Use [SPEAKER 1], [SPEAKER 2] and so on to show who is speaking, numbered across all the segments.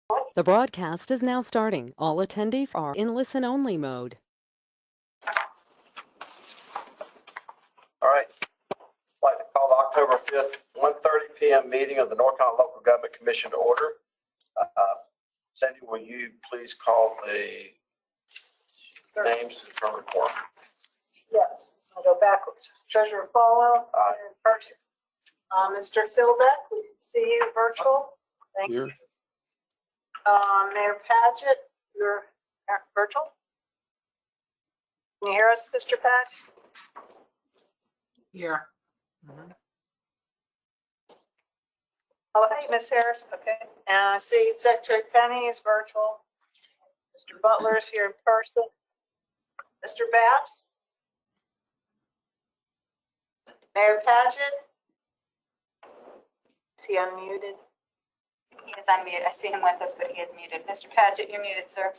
[SPEAKER 1] The broadcast is now starting. All attendees are in listen-only mode.
[SPEAKER 2] All right. I'd like to call the October 5th, 1:30 p.m. meeting of the North Carolina Local Government Commission to order. Cindy, will you please call the names to determine quorum?
[SPEAKER 3] Yes, I'll go backwards. Treasurer Falwell,
[SPEAKER 2] Aye.
[SPEAKER 3] in person. Mr. Philbeck, we see you virtual. Thank you. Mayor Paget, you're virtual. Can you hear us, Mr. Paget?
[SPEAKER 4] Here.
[SPEAKER 3] Oh, hey, Miss Harris. Okay. And I see Secretary Penny is virtual. Mr. Butler is here in person. Mr. Bass? Mayor Paget? Is he unmuted?
[SPEAKER 5] He is unmuted. I see him with us, but he is muted. Mr. Paget, you're muted, sir.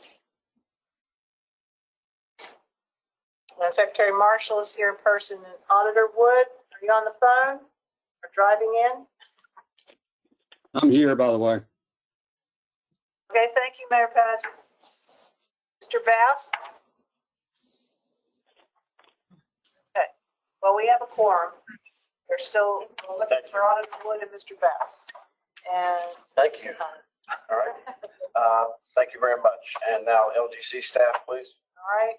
[SPEAKER 3] And Secretary Marshall is here in person. And Auditor Wood, are you on the phone or driving in?
[SPEAKER 6] I'm here, by the way.
[SPEAKER 3] Okay, thank you, Mayor Paget. Mr. Bass? Okay, well, we have a quorum. We're still looking for Auditor Wood and Mr. Bass. And
[SPEAKER 2] Thank you. All right. Thank you very much. And now LGC staff, please.
[SPEAKER 3] all right,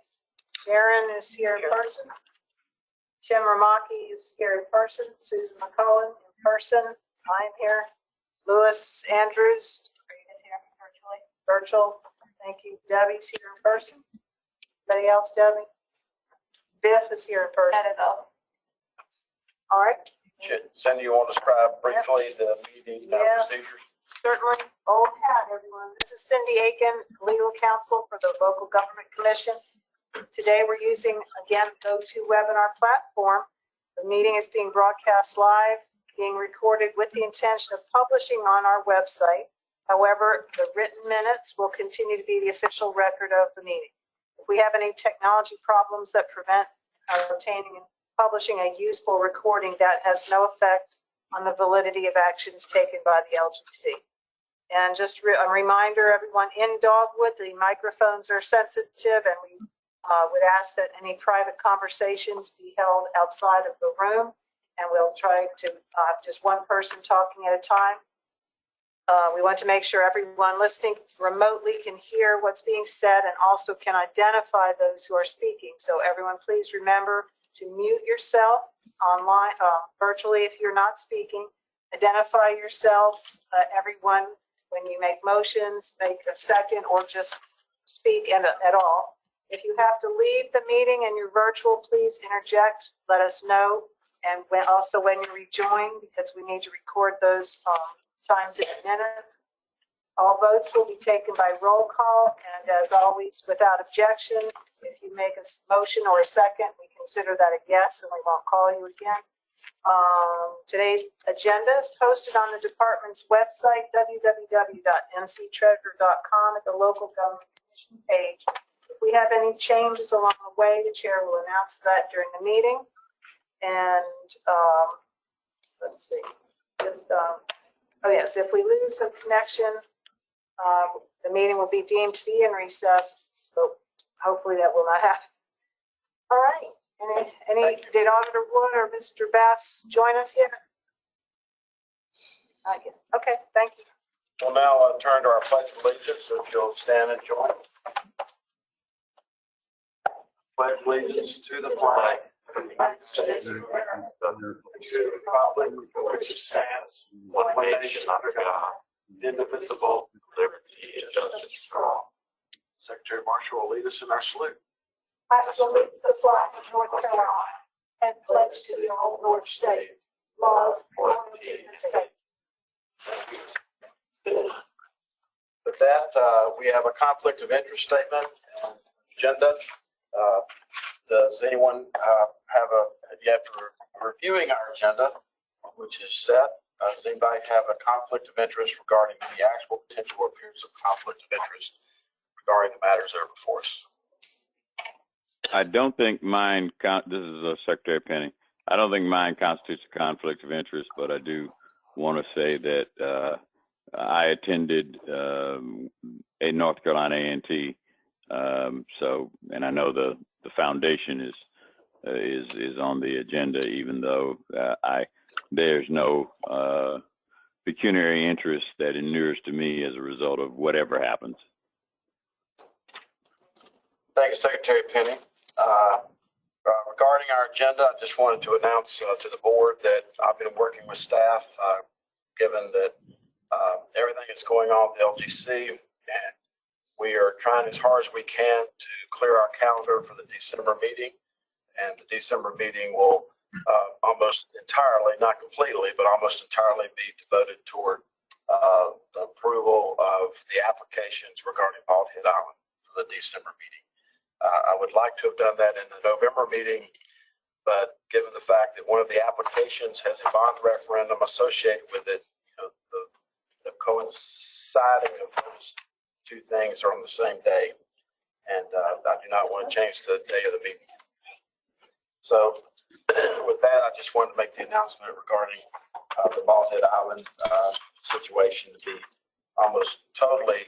[SPEAKER 3] Sharon is here in person. Tim Ramaki is here in person. Susan McCullen in person. I'm here. Louis Andrews,
[SPEAKER 5] Is here virtually.
[SPEAKER 3] virtual. Thank you. Debbie's here in person. Anybody else, Debbie? Biff is here in person.
[SPEAKER 5] That is all.
[SPEAKER 3] All right,
[SPEAKER 2] Cindy, you want to describe briefly the meeting
[SPEAKER 3] Yeah.
[SPEAKER 2] procedures?
[SPEAKER 3] certainly. Old hat, everyone. This is Cindy Aiken, legal counsel for the Local Government Commission. Today, we're using, again, GoToWebinar platform. The meeting is being broadcast live, being recorded with the intention of publishing on our website. However, the written minutes will continue to be the official record of the meeting. If we have any technology problems that prevent our obtaining and publishing a useful recording, that has no effect on the validity of actions taken by the LGC. And just a reminder, everyone in Dogwood, the microphones are sensitive, and we would ask that any private conversations be held outside of the room, and we'll try to have just one person talking at a time. We want to make sure everyone listening remotely can hear what's being said and also can identify those who are speaking. So everyone, please remember to mute yourself online, virtually if you're not speaking. Identify yourselves, everyone, when you make motions, make a second, or just speak at all. If you have to leave the meeting and you're virtual, please interject, let us know. And also when you rejoin, because we need to record those times in minutes. All votes will be taken by roll call, and as always, without objection. If you make a motion or a second, we consider that a yes, and we won't call you again. Today's agenda is posted on the department's website, www.nctreasurer.com, at the Local Government Commission page. If we have any changes along the way, the chair will announce that during the meeting. And let's see, oh yes, if we lose the connection, the meeting will be deemed to be in recess, but hopefully that will not happen. All right, did Auditor Wood or Mr. Bass join us yet? Not yet. Okay, thank you.
[SPEAKER 2] We'll now turn to our pledge of allegiance, so if you'll stand and join. Pledge allegiance to the flag of the United States of America, to the republic for which it stands, one nation under God, indivisible, with liberty and justice for all. Secretary Marshall will lead us in our salute.
[SPEAKER 3] I salute the flag of North Carolina and pledge to the old North State, love, loyalty, and faith.
[SPEAKER 2] With that, we have a conflict of interest statement and agenda. Does anyone after reviewing our agenda, which is set, does anybody have a conflict of interest regarding the actual potential appearance of conflict of interest regarding the matters that are before us?
[SPEAKER 7] I don't think mine, this is Secretary Penny, I don't think mine constitutes a conflict of interest, but I do want to say that I attended a North Carolina A&T, so and I know the foundation is on the agenda, even though there's no pecuniary interest that inures to me as a result of whatever happens.
[SPEAKER 2] Thank you, Secretary Penny. Regarding our agenda, I just wanted to announce to the board that I've been working with staff, given that everything that's going on with LGC, and we are trying as hard as we can to clear our calendar for the December meeting. And the December meeting will almost entirely, not completely, but almost entirely be devoted toward the approval of the applications regarding Bald Head Island for the December meeting. I would like to have done that in the November meeting, but given the fact that one of the applications has a bond referendum associated with it, the coinciding of those two things are on the same day, and I do not want to change the day of the meeting. So with that, I just wanted to make the announcement regarding the Bald Head Island situation to be almost totally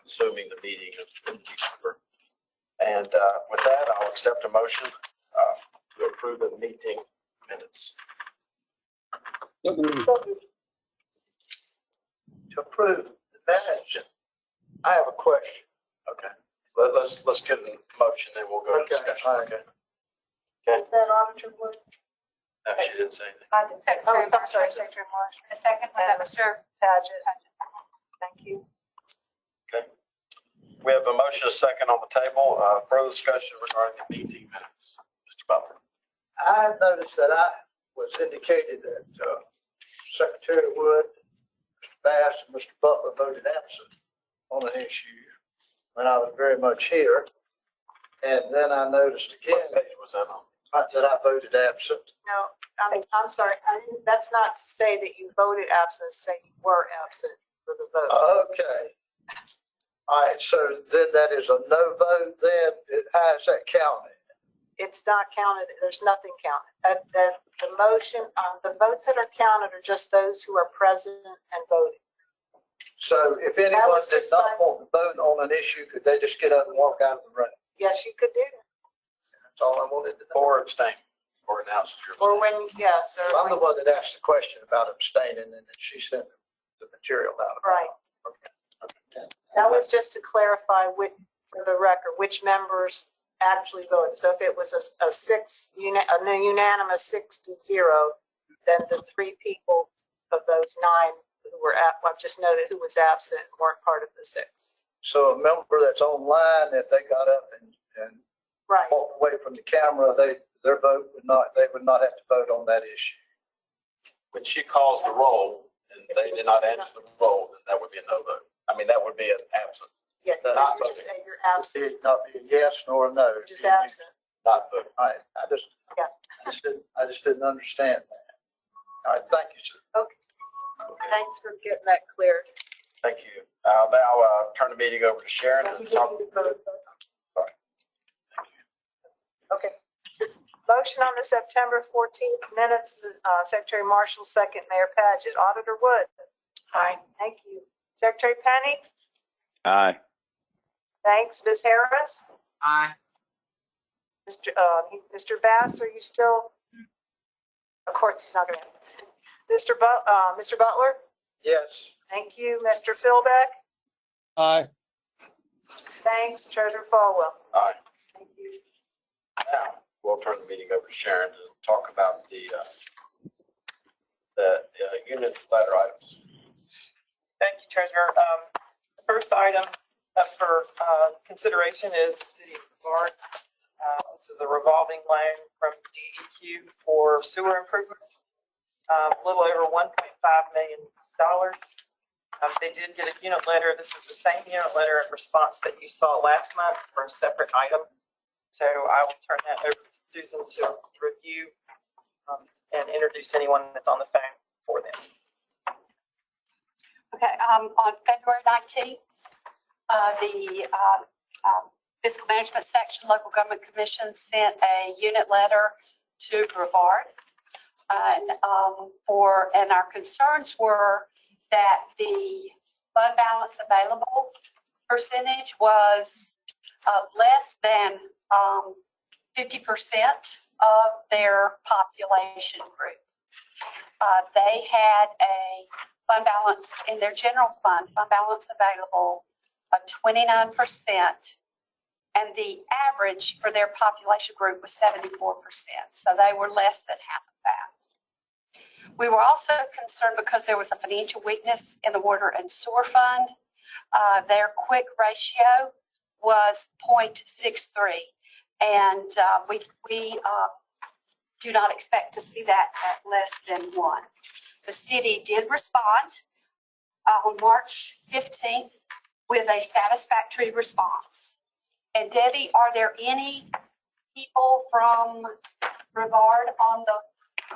[SPEAKER 2] consuming the meeting in December. And with that, I'll accept a motion to approve the meeting minutes.
[SPEAKER 6] So moved.
[SPEAKER 4] To approve the minutes, I have a question.
[SPEAKER 2] Okay. Let's get a motion, then we'll go to
[SPEAKER 4] Okay,
[SPEAKER 2] discussion.
[SPEAKER 4] all right.
[SPEAKER 2] Okay.
[SPEAKER 3] Is that Auditor Wood?
[SPEAKER 2] No, she didn't say anything.
[SPEAKER 3] I did.
[SPEAKER 5] Secretary
[SPEAKER 3] Oh, I'm sorry, Secretary Marsh.
[SPEAKER 5] The second was that
[SPEAKER 3] And
[SPEAKER 5] Mr.
[SPEAKER 3] Paget. Thank you.
[SPEAKER 2] Okay. We have a motion, a second on the table. Further discussion regarding the meeting minutes. Mr. Butler.
[SPEAKER 4] I noticed that I was indicated that Secretary Wood, Mr. Bass, and Mr. Butler voted absent on an issue when I was very much here. And then I noticed again
[SPEAKER 2] What page was that on?
[SPEAKER 4] that I voted absent.
[SPEAKER 3] No, I'm sorry. That's not to say that you voted absent, say you were absent for the vote.
[SPEAKER 4] Okay. All right, so then that is a no vote then. How is that counted?
[SPEAKER 3] It's not counted. There's nothing counted. The motion, the votes that are counted are just those who are present and voting.
[SPEAKER 4] So if anyone
[SPEAKER 3] was
[SPEAKER 4] did
[SPEAKER 3] just
[SPEAKER 4] not
[SPEAKER 3] like-
[SPEAKER 4] want to vote on an issue, could they just get up and walk out of the room?
[SPEAKER 3] Yes, you could do that.
[SPEAKER 4] That's all I wanted to know.
[SPEAKER 2] Or abstain, or announce your
[SPEAKER 3] Or
[SPEAKER 2] abstain.
[SPEAKER 3] when, yes, or
[SPEAKER 4] I'm the one that asked the question about abstaining, and then she sent the material out.
[SPEAKER 3] right. That was just to clarify for the record, which members actually voted. So if it was a unanimous 6-0, then the 3 people of those 9 who were I've just noted who was absent weren't part of the 6.
[SPEAKER 4] So a member that's online, if they got up and
[SPEAKER 3] Right.
[SPEAKER 4] walked away from the camera, their vote would not, they would not have to vote on that issue.
[SPEAKER 2] When she calls the roll and they did not answer the roll, then that would be a no vote. I mean, that would be an absent,
[SPEAKER 3] Yeah,
[SPEAKER 4] Not
[SPEAKER 3] you just say you're
[SPEAKER 4] It
[SPEAKER 3] absent,
[SPEAKER 4] would not be a yes nor a no.
[SPEAKER 3] just absent.
[SPEAKER 2] not vote.
[SPEAKER 4] All right,
[SPEAKER 3] Yeah.
[SPEAKER 4] I just didn't understand that. All right, thank you, sir.
[SPEAKER 3] Okay. Thanks for getting that cleared.
[SPEAKER 2] Thank you. I'll now turn the meeting over to Sharon and talk. Sorry.
[SPEAKER 3] Okay. Motion on the September 14th minutes, Secretary Marshall, second, Mayor Paget. Auditor Wood. Aye. Thank you. Secretary Penny.
[SPEAKER 7] Aye.
[SPEAKER 3] Thanks. Ms. Harris.
[SPEAKER 8] Aye.
[SPEAKER 3] Mr. Bass, are you still? Of course, he's not going to. Mr. Butler.
[SPEAKER 4] Yes.
[SPEAKER 3] Thank you. Mr. Philbeck.
[SPEAKER 6] Aye.
[SPEAKER 3] Thanks. Treasurer Falwell.
[SPEAKER 2] Aye.
[SPEAKER 3] Thank you.
[SPEAKER 2] Now, we'll turn the meeting over to Sharon to talk about the unit letter items.
[SPEAKER 8] Thank you, Treasurer. The first item up for consideration is the City of Brevard. This is a revolving loan from DEQ for sewer improvements, a little over $1.5 million. They did get a unit letter. This is the same unit letter in response that you saw last month for a separate item. So I will turn that over to Susan to review and introduce anyone that's on the phone for them.
[SPEAKER 9] Okay, on February 19th, the Fiscal Management Section, Local Government Commission sent a unit letter to Brevard. And our concerns were that the fund balance available percentage was less than 50% of their population group. They had a fund balance in their general fund balance available of 29%, and the average for their population group was 74%. So they were less than half of that. We were also concerned because there was a financial weakness in the water and sewer fund. Their quick ratio was 0.63, and we do not expect to see that at less than 1. The city did respond on March 15th with a satisfactory response. And Debbie, are there any people from Brevard on the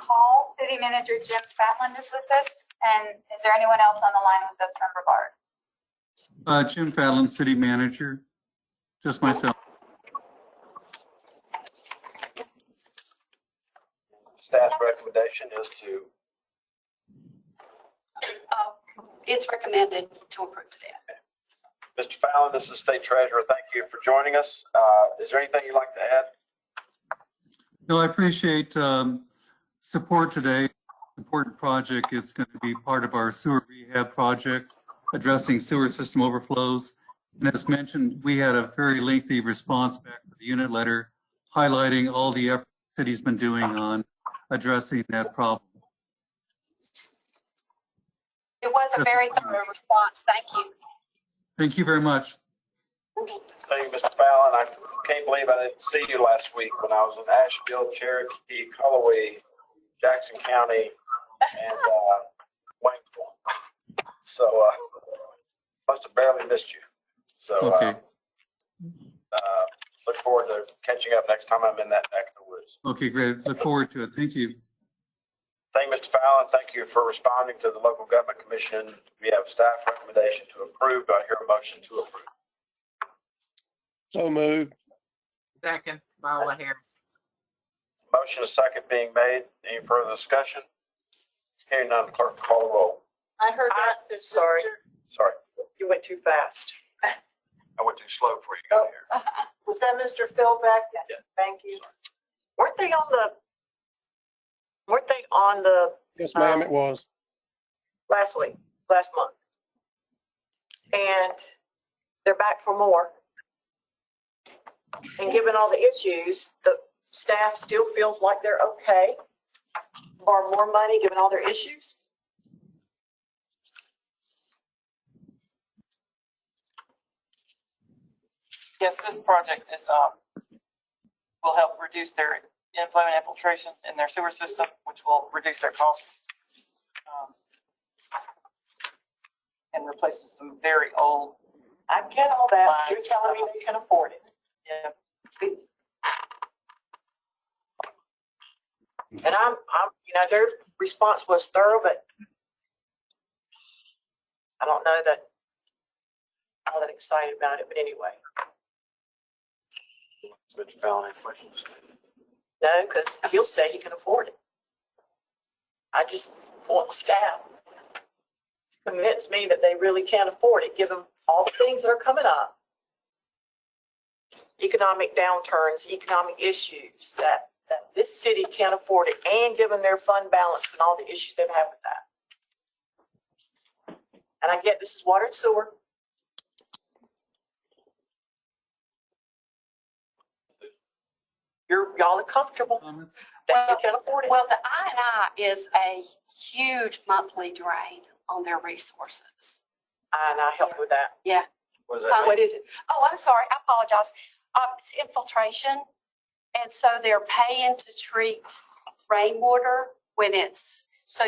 [SPEAKER 9] call?
[SPEAKER 5] City Manager Jim Fatlin is with us. And is there anyone else on the line with us from Brevard?
[SPEAKER 10] Jim Fallon, City Manager. Just myself.
[SPEAKER 2] Staff's recommendation is to,
[SPEAKER 9] It's recommended to approve that.
[SPEAKER 2] Mr. Fallon, this is State Treasurer. Thank you for joining us. Is there anything you'd like to add?
[SPEAKER 10] No, I appreciate support today. Important project. It's going to be part of our sewer rehab project addressing sewer system overflows. And as mentioned, we had a very lengthy response back to the unit letter highlighting all the efforts the city's been doing on addressing that problem.
[SPEAKER 9] It was a very thorough response. Thank you.
[SPEAKER 10] Thank you very much.
[SPEAKER 2] Thank you, Mr. Fallon. I can't believe I didn't see you last week when I was in Asheville, Cherokee, Cullowhee, Jackson County, and Waynesville. So must have barely missed you. So
[SPEAKER 10] Okay.
[SPEAKER 2] look forward to catching up next time I'm in that neck of the woods.
[SPEAKER 10] Okay, great. Look forward to it. Thank you.
[SPEAKER 2] Thank you, Mr. Fallon. Thank you for responding to the Local Government Commission. We have staff recommendation to approve. Do I hear a motion to approve?
[SPEAKER 6] So moved.
[SPEAKER 11] Second, Viola Harris.
[SPEAKER 2] Motion is second being made. Any further discussion? Hearing none, clerk call the roll.
[SPEAKER 3] I heard that. This
[SPEAKER 8] Sorry.
[SPEAKER 2] Sorry,
[SPEAKER 8] You went too fast.
[SPEAKER 2] I went too slow before you got here.
[SPEAKER 3] Was that Mr. Phil Beck?
[SPEAKER 2] Yeah.
[SPEAKER 3] Thank you.
[SPEAKER 8] Weren't they on the
[SPEAKER 6] Yes, ma'am, it was.
[SPEAKER 8] last month? And they're back for more. And given all the issues, the staff still feels like they're okay. Or more money, given all their issues? Yes, this project is, will help reduce their inflow and infiltration in their sewer system, which will reduce their costs. And replaces some very old. I get all that, but you're telling me they can afford it. Yeah. And I'm, their response was thorough, but I don't know that I'm all that excited about it, but anyway.
[SPEAKER 2] Mr. Fallon, any questions?
[SPEAKER 8] No, because he'll say he can afford it. I just want staff to convince me that they really can afford it, given all the things that are coming up. Economic downturns, economic issues, that this city can't afford it, and given their fund balance and all the issues they've had with that. And I get this is water and sewer. Y'all are comfortable that you can afford it.
[SPEAKER 9] Well, the I&I is a huge monthly drain on their resources.
[SPEAKER 8] And I help with that.
[SPEAKER 9] Yeah.
[SPEAKER 2] What does that mean?
[SPEAKER 8] What is it?
[SPEAKER 9] Oh, I'm sorry. I apologize. It's infiltration. And so they're paying to treat rainwater when it's, so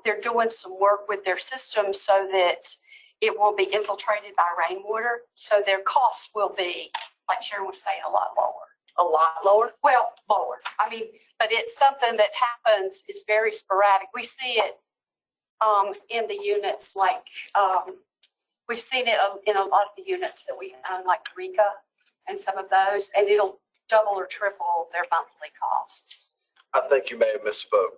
[SPEAKER 9] they're doing some work with their system so that it will be infiltrated by rainwater. So their costs will be, like Sharon was saying, a lot lower.
[SPEAKER 8] A lot lower?
[SPEAKER 9] Well, lower. I mean, but it's something that happens. It's very sporadic. We see it in the units, like we've seen it in a lot of the units that we own, like Rika and some of those, and it'll double or triple their monthly costs.
[SPEAKER 2] I think you may have misspoke.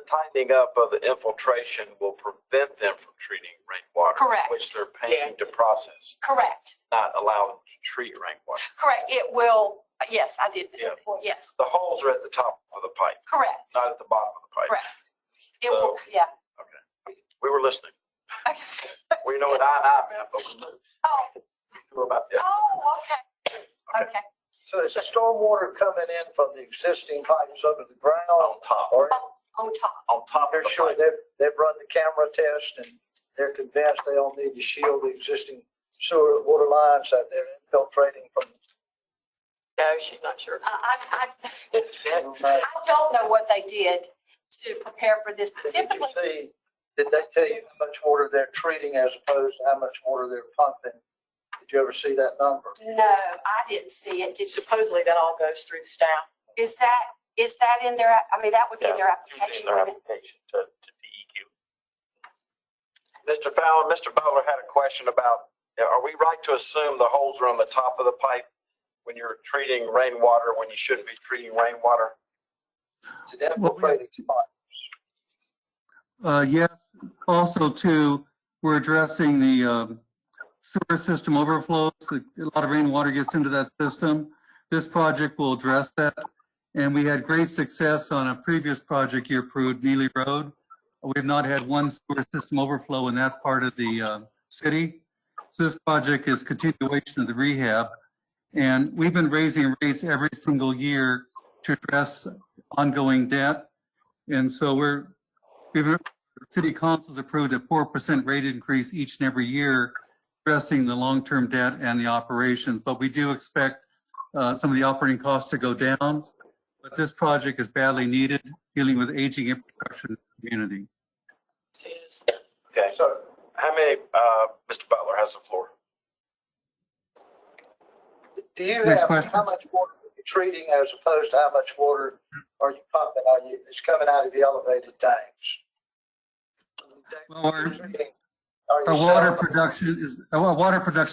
[SPEAKER 2] tightening up of the infiltration will prevent them from treating rainwater.
[SPEAKER 9] Correct.
[SPEAKER 2] Which they're paying to process,
[SPEAKER 9] Correct,
[SPEAKER 2] not allow them to treat rainwater.
[SPEAKER 9] correct. It will, yes, I did.
[SPEAKER 2] Yeah.
[SPEAKER 9] Yes,
[SPEAKER 2] The holes are at the top of the pipe,
[SPEAKER 9] correct,
[SPEAKER 2] not at the bottom of the pipe.
[SPEAKER 9] correct. It will, yeah.
[SPEAKER 2] We were listening.
[SPEAKER 9] Okay.
[SPEAKER 2] We know what I meant, but we
[SPEAKER 9] Oh,
[SPEAKER 2] knew about that.
[SPEAKER 9] oh, okay, okay.
[SPEAKER 4] So is the stormwater coming in from the existing pipes under the ground?
[SPEAKER 2] On top,
[SPEAKER 4] Or
[SPEAKER 9] On top.
[SPEAKER 2] on top of
[SPEAKER 4] they're
[SPEAKER 2] the
[SPEAKER 4] sure
[SPEAKER 2] pipe.
[SPEAKER 4] they've run the camera test and they're convinced they don't need to shield the existing sewer water lines that they're infiltrating from?
[SPEAKER 11] No, she's not sure.
[SPEAKER 9] I don't know what they did to prepare for this, but
[SPEAKER 4] Did you
[SPEAKER 9] typically,
[SPEAKER 4] see, did they tell you how much water they're treating as opposed to how much water they're pumping? Did you ever see that number?
[SPEAKER 9] no, I didn't see it. Did,
[SPEAKER 8] Supposedly that all goes through the staff.
[SPEAKER 9] is that in their, I mean, that would be in their application,
[SPEAKER 2] Using their
[SPEAKER 9] wouldn't it?
[SPEAKER 2] application to DEQ. Mr. Fallon, Mr. Butler had a question about, are we right to assume the holes are on the top of the pipe when you're treating rainwater, when you shouldn't be treating rainwater?
[SPEAKER 4] It's an infiltrating pipe.
[SPEAKER 10] Yes, also too, we're addressing the sewer system overflows. A lot of rainwater gets into that system. This project will address that. And we had great success on a previous project you approved, Neely Road. We have not had one sewer system overflow in that part of the city. So this project is continuation of the rehab. And we've been raising rates every single year to address ongoing debt. And so City Council's approved a 4% rate increase each and every year, addressing the long-term debt and the operations. But we do expect some of the operating costs to go down. But this project is badly needed, dealing with aging infrastructure in the community.
[SPEAKER 2] Okay, so how many, Mr. Butler has the floor.
[SPEAKER 4] Do you
[SPEAKER 10] Next
[SPEAKER 4] have,
[SPEAKER 10] question.
[SPEAKER 4] how much water are you treating as opposed to how much water are you pumping? It's coming out of the elevated tanks.
[SPEAKER 10] Well,
[SPEAKER 4] Are you
[SPEAKER 10] our water
[SPEAKER 4] selling-
[SPEAKER 10] production is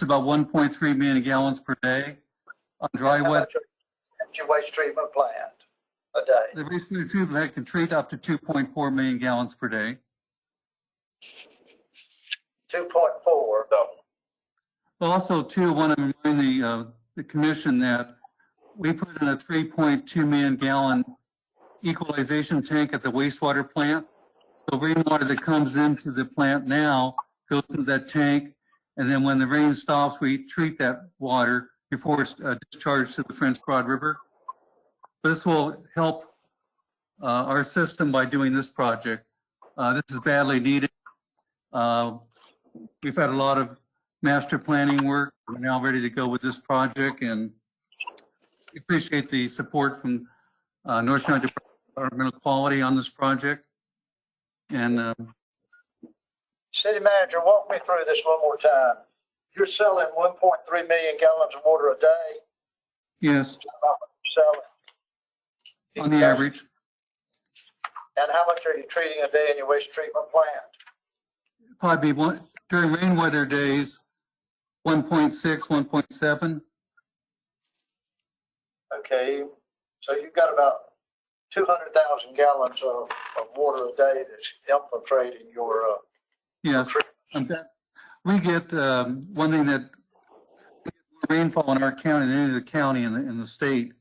[SPEAKER 10] about 1.3 million gallons per day on dry
[SPEAKER 4] how
[SPEAKER 10] wet.
[SPEAKER 4] much at your waste treatment plant a day?
[SPEAKER 10] The wastewater treatment plant can treat up to 2.4 million gallons per day.
[SPEAKER 4] 2.4.
[SPEAKER 2] No.
[SPEAKER 10] Also, too, I want to remind the commission that we put in a 3.2 million gallon equalization tank at the wastewater plant. So rainwater that comes into the plant now goes into that tank. And then when the rain stops, we treat that water before it's discharged to the French Broad River. This will help our system by doing this project. This is badly needed. We've had a lot of master planning work. We're now ready to go with this project, and we appreciate the support from North Carolina Department of Quality on this project. And
[SPEAKER 4] City manager, walk me through this one more time. You're selling 1.3 million gallons of water a day?
[SPEAKER 10] yes,
[SPEAKER 4] About what you're selling.
[SPEAKER 10] on the average,
[SPEAKER 4] And how much are you treating a day in your waste treatment plant?
[SPEAKER 10] probably during rain weather days, 1.6, 1.7.
[SPEAKER 4] Okay, so you've got about 200,000 gallons of water a day that's infiltrating your
[SPEAKER 10] Yes. In fact, we get one thing that we get more rainfall in our county than any other county in the state.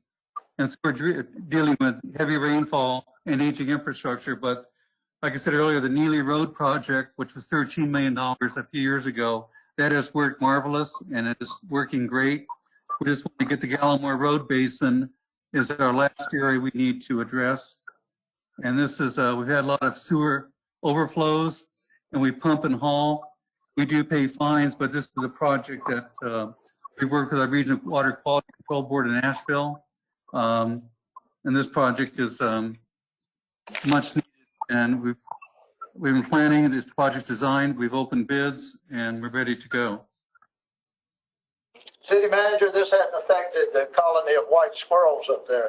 [SPEAKER 10] And so we're dealing with heavy rainfall and aging infrastructure. But like I said earlier, the Neely Road project, which was $13 million a few years ago, that has worked marvelous and it is working great. We just want to get the Gallimore Road Basin is our last area we need to address. And this is, we've had a lot of sewer overflows and we pump and haul. We do pay fines, but this is a project that we work with our Regional Water Quality Control Board in Asheville. And this project is much needed, and we've been planning this project design. We've opened bids, and we're ready to go.
[SPEAKER 4] City manager, this hasn't affected the colony of white squirrels up there,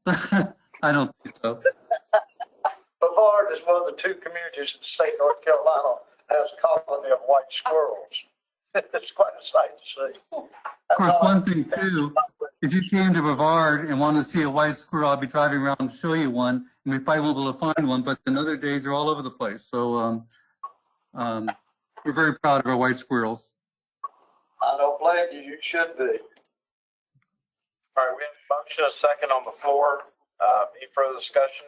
[SPEAKER 4] has it?
[SPEAKER 10] I don't think so.
[SPEAKER 4] Brevard is one of the two communities in the state of North Carolina that has a colony of white squirrels. It's quite a sight to see.
[SPEAKER 10] Of course, one thing too, if you came to Brevard and wanted to see a white squirrel, I'd be driving around and show you one. we probably won't be able to find one, but then other days are all over the place. So we're very proud of our white squirrels.
[SPEAKER 4] I don't blame you. You should be.
[SPEAKER 2] All right, we have a motion, a second on the floor. Any further discussion?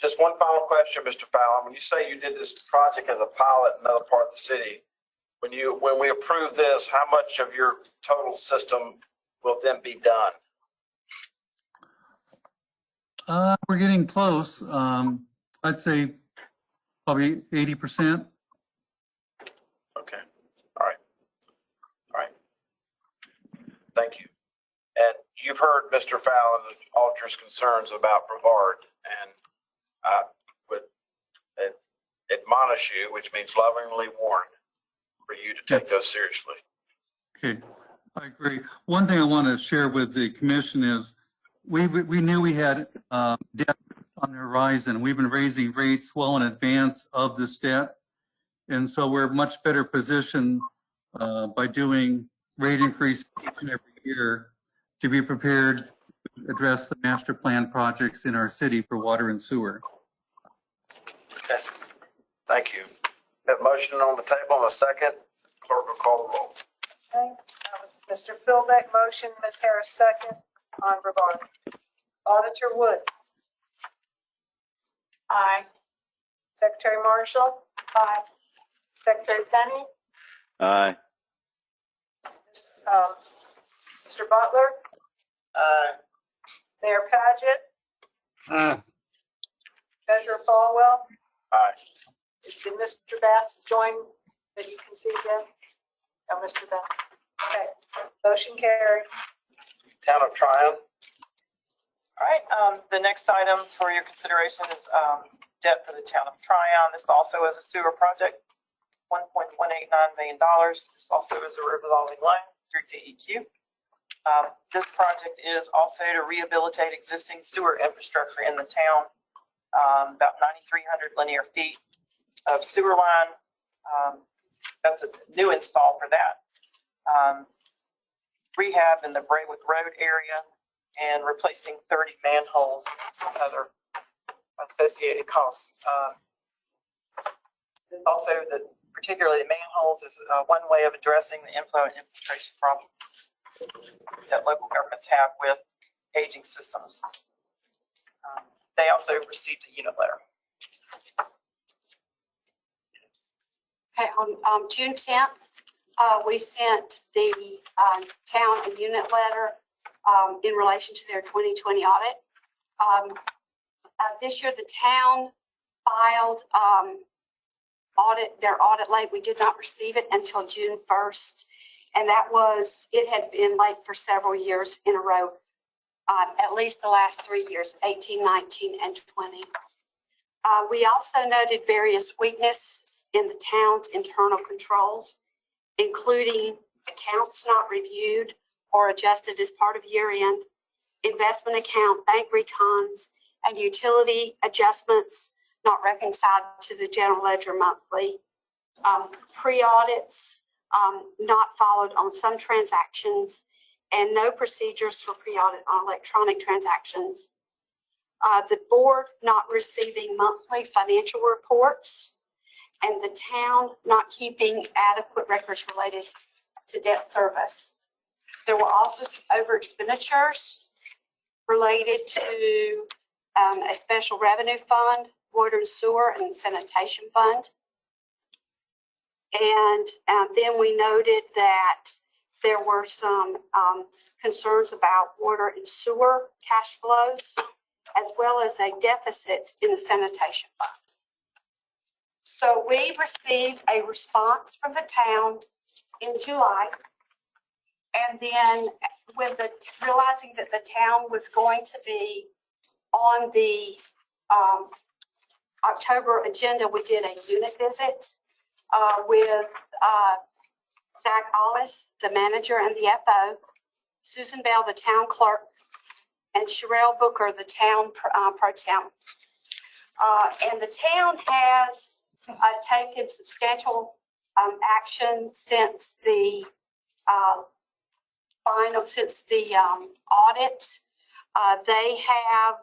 [SPEAKER 2] Just one final question, Mr. Fallon. When you say you did this project as a pilot in another part of the city, when we approve this, how much of your total system will then be done?
[SPEAKER 10] We're getting close. I'd say probably 80%.
[SPEAKER 2] Okay. All right. All right. Thank you. And you've heard Mr. Fallon Alter's concerns about Brevard, and I would admonish you, which means lovingly warn, for you to take those seriously.
[SPEAKER 10] Okay, I agree. One thing I want to share with the commission is we knew we had debt on the horizon. We've been raising rates well in advance of this debt. And so we're much better positioned by doing rate increase each and every year to be prepared to address the master plan projects in our city for water and sewer.
[SPEAKER 2] Okay. Thank you. We have a motion on the table and a second. Clerk will call the roll.
[SPEAKER 3] Okay, that was Mr. Philbeck motion, Ms. Harris second on Brevard. Auditor Wood.
[SPEAKER 5] Aye.
[SPEAKER 3] Secretary Marshall. Aye. Secretary Penny.
[SPEAKER 7] Aye.
[SPEAKER 3] Mr. Butler.
[SPEAKER 4] Aye.
[SPEAKER 3] Mayor Paget.
[SPEAKER 6] Aye.
[SPEAKER 3] Treasurer Falwell.
[SPEAKER 2] Aye.
[SPEAKER 3] Did Mr. Bass join that you can see again? No, Mr. Bass. Okay, motion carried.
[SPEAKER 2] Town of Tryon.
[SPEAKER 8] All right, the next item for your consideration is debt for the town of Tryon. This also is a sewer project, $1.189 million. This also is a revolving loan through DEQ. This project is also to rehabilitate existing sewer infrastructure in the town, about 9,300 linear feet of sewer line. That's a new install for that. Rehab in the Braywick Road area and replacing 30 manholes and some other associated costs. Also, particularly the manholes is one way of addressing the inflow and infiltration problem that local governments have with aging systems. They also received a unit letter.
[SPEAKER 9] Okay, on June 10th, we sent the town a unit letter in relation to their 2020 audit. This year, the town filed their audit late. We did not receive it until June 1st, and it had been late for several years in a row, at least the last 3 years, 18, 19, and 20. We also noted various weaknesses in the town's internal controls, including accounts not reviewed or adjusted as part of year-end, investment account, bank recons, and utility adjustments not reconciled to the general ledger monthly, pre-audits not followed on some transactions, and no procedures for pre-audit on electronic transactions. The board not receiving monthly financial reports, and the town not keeping adequate records related to debt service. There were also some over expenditures related to a special revenue fund, water and sewer, and sanitation fund. And then we noted that there were some concerns about water and sewer cash flows, as well as a deficit in the sanitation fund. So we received a response from the town in July, and then realizing that the town was going to be on the October agenda, we did a unit visit with Zach Ollis, the manager and the FO, Susan Bell, the town clerk, and Sherelle Booker, the town pro tem. And the town has taken substantial action since the audit. They have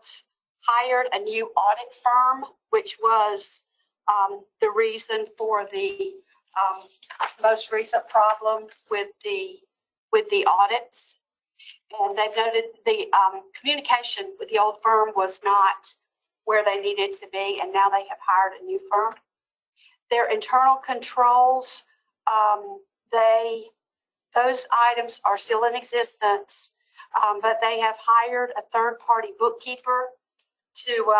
[SPEAKER 9] hired a new audit firm, which was the reason for the most recent problem with the audits. And they've noted the communication with the old firm was not where they needed to be, and now they have hired a new firm. Their internal controls, those items are still in existence, but they have hired a third-party bookkeeper to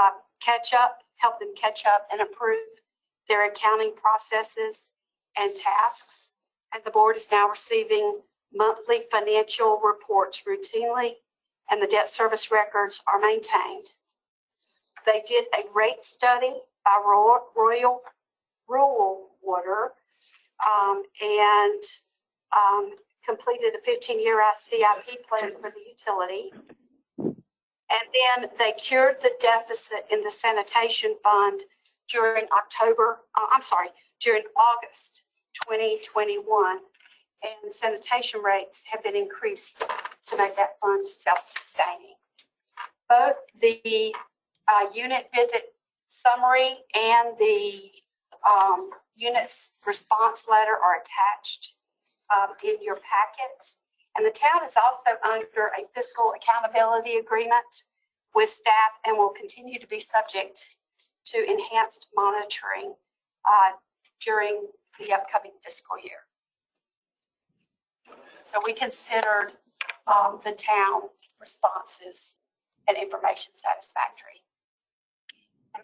[SPEAKER 9] help them catch up and improve their accounting processes and tasks. And the board is now receiving monthly financial reports routinely, and the debt service records are maintained. They did a rate study by Royal Water and completed a 15-year CIP plan for the utility. And then they cured the deficit in the sanitation fund during August 2021. And sanitation rates have been increased to make that fund self-sustaining. Both the unit visit summary and the unit's response letter are attached in your packet. And the town is also under a fiscal accountability agreement with staff and will continue to be subject to enhanced monitoring during the upcoming fiscal year. So we considered the town responses and information satisfactory.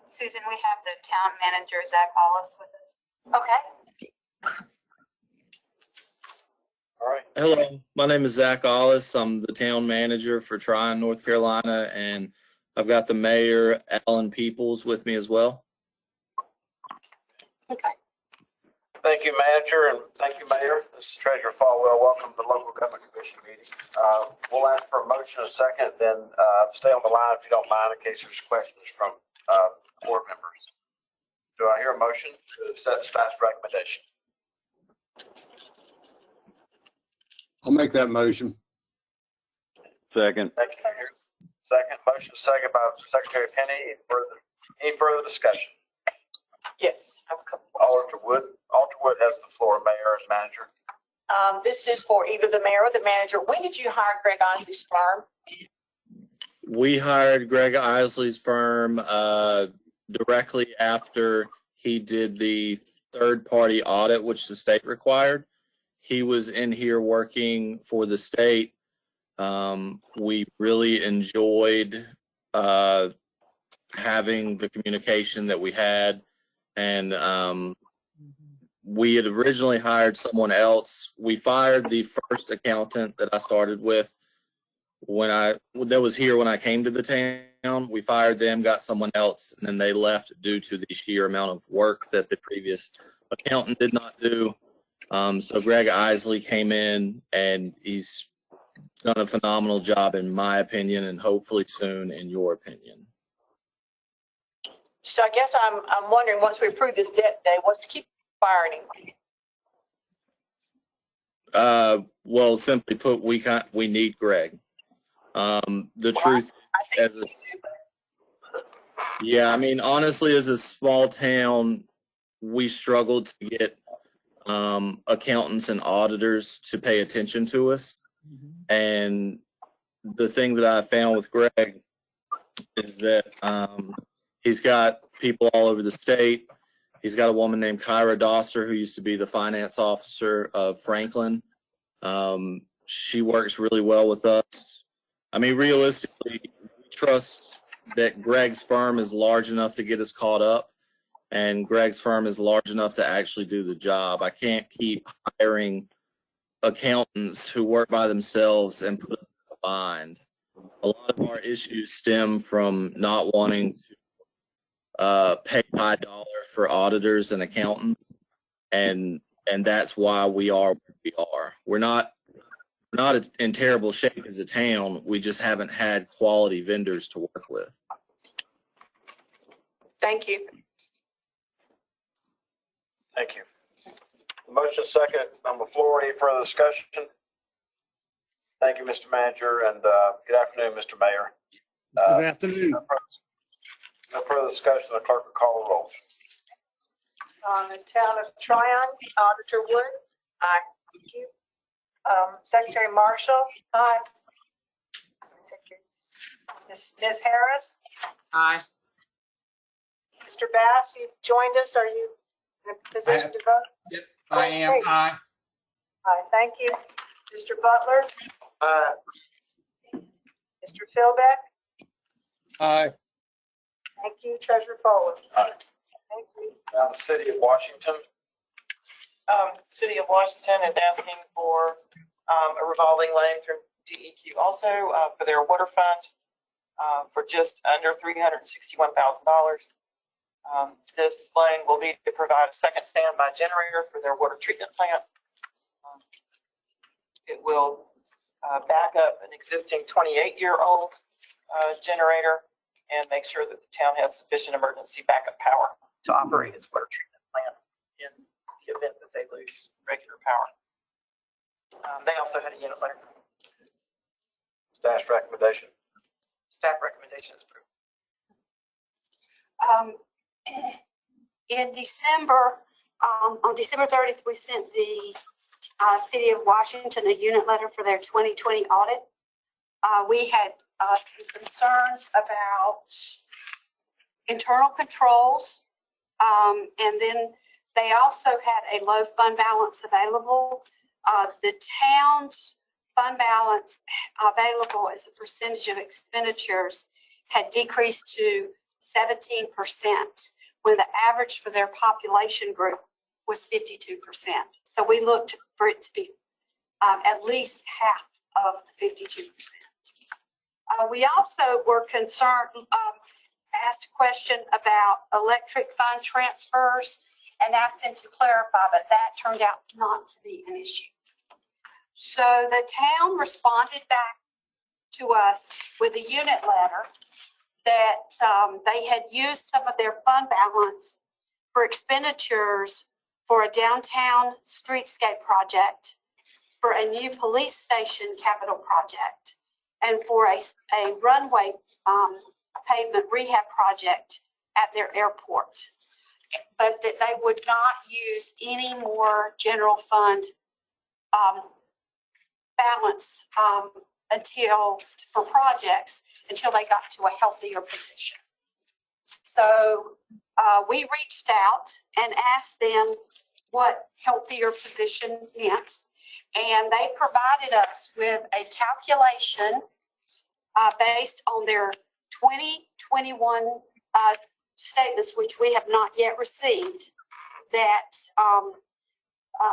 [SPEAKER 5] Susan, we have the town manager, Zach Hollis, with us.
[SPEAKER 9] Okay.
[SPEAKER 2] All right.
[SPEAKER 12] Hello, my name is Zach Hollis. I'm the town manager for Tryon, North Carolina, and I've got the mayor, Alan Peoples, with me as well.
[SPEAKER 9] Okay.
[SPEAKER 2] Thank you, Manager, and thank you, Mayor. This is Treasurer Falwell. Welcome to the Local Government Commission meeting. We'll ask for a motion in a second, then stay on the line if you don't mind in case there's questions from board members. Do I hear a motion to set staff's recommendation?
[SPEAKER 6] I'll make that motion.
[SPEAKER 7] Second.
[SPEAKER 2] Thank you. Second, motion second by Secretary Penny. Any further discussion?
[SPEAKER 11] Yes, I have a couple.
[SPEAKER 2] Alder Wood has the floor, Mayor and Manager.
[SPEAKER 11] This is for either the mayor or the manager. When did you hire Greg Isley's firm?
[SPEAKER 12] We hired Greg Isley's firm directly after he did the third-party audit, which the state required. He was in here working for the state. We really enjoyed having the communication that we had, and we had originally hired someone else. We fired the first accountant that I started with that was here when I came to the town. We fired them, got someone else, and then they left due to the sheer amount of work that the previous accountant did not do. So Greg Isley came in, and he's done a phenomenal job in my opinion, and hopefully soon in your opinion.
[SPEAKER 11] So I guess I'm wondering, once we approve this debt today, what's to keep firing him?
[SPEAKER 12] Well, simply put, we need Greg. The truth, yeah, I mean, honestly, as a small town, we struggled to get accountants and auditors to pay attention to us. And the thing that I found with Greg is that he's got people all over the state. He's got a woman named Kyra Doster, who used to be the finance officer of Franklin. She works really well with us. I mean, realistically, we trust that Greg's firm is large enough to get us caught up, and Greg's firm is large enough to actually do the job. I can't keep hiring accountants who work by themselves and put us in a bind. A lot of our issues stem from not wanting to pay high dollar for auditors and accountants, and that's why we are where we are. We're not in terrible shape as a town. We just haven't had quality vendors to work with.
[SPEAKER 11] Thank you.
[SPEAKER 2] Thank you. Motion second on the floor. Any further discussion? Thank you, Mr. Manager, and good afternoon, Mr. Mayor.
[SPEAKER 6] Good afternoon.
[SPEAKER 2] No further discussion. The clerk will call the roll.
[SPEAKER 3] On the town of Tryon, Auditor Wood. Aye. Thank you. Secretary Marshall. Aye. Ms. Harris.
[SPEAKER 11] Aye.
[SPEAKER 3] Mr. Bass, you've joined us. Are you in a position to vote?
[SPEAKER 13] Yep, I am.
[SPEAKER 3] Great.
[SPEAKER 13] Aye.
[SPEAKER 3] Aye, thank you. Mr. Butler.
[SPEAKER 4] Aye.
[SPEAKER 3] Mr. Philbeck.
[SPEAKER 6] Aye.
[SPEAKER 3] Thank you. Treasurer Foley.
[SPEAKER 2] Aye.
[SPEAKER 3] Thank you.
[SPEAKER 2] Now, the city of Washington.
[SPEAKER 8] City of Washington is asking for a revolving loan from DEQ also for their water fund for just under $361,000. This loan will be to provide a second standby generator for their water treatment plant. It will back up an existing 28-year-old generator and make sure that the town has sufficient emergency backup power to operate its water treatment plant in the event that they lose regular power. They also had a unit letter.
[SPEAKER 2] Staff's recommendation.
[SPEAKER 8] Staff recommendation is approved.
[SPEAKER 9] In December, on December 30th, we sent the City of Washington a unit letter for their 2020 audit. We had some concerns about internal controls, and then they also had a low fund balance available. The town's fund balance available as a percentage of expenditures had decreased to 17%, when the average for their population group was 52%. So we looked for it to be at least half of the 52%. We also were concerned, asked a question about electric fund transfers and asked them to clarify, but that turned out not to be an issue. So the town responded back to us with a unit letter that they had used some of their fund balance for expenditures for a downtown streetscape project, for a new police station capital project, and for a runway pavement rehab project at their airport, but that they would not use any more general fund balance for projects until they got to a healthier position. So we reached out and asked them what healthier position meant, and they provided us with a calculation based on their 2021 statements, which we have not yet received, that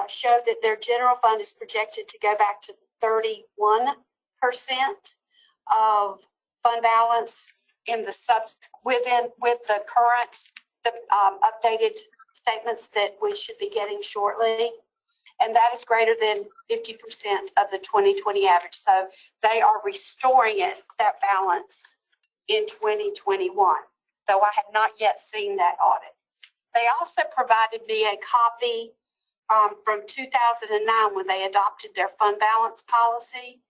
[SPEAKER 9] showed that their general fund is projected to go back to 31% of fund balance in the with the current updated statements that we should be getting shortly, and that is greater than 50% of the 2020 average. So they are restoring that balance in 2021, though I have not yet seen that audit. They also provided me a copy from 2009 when they adopted their fund balance policy,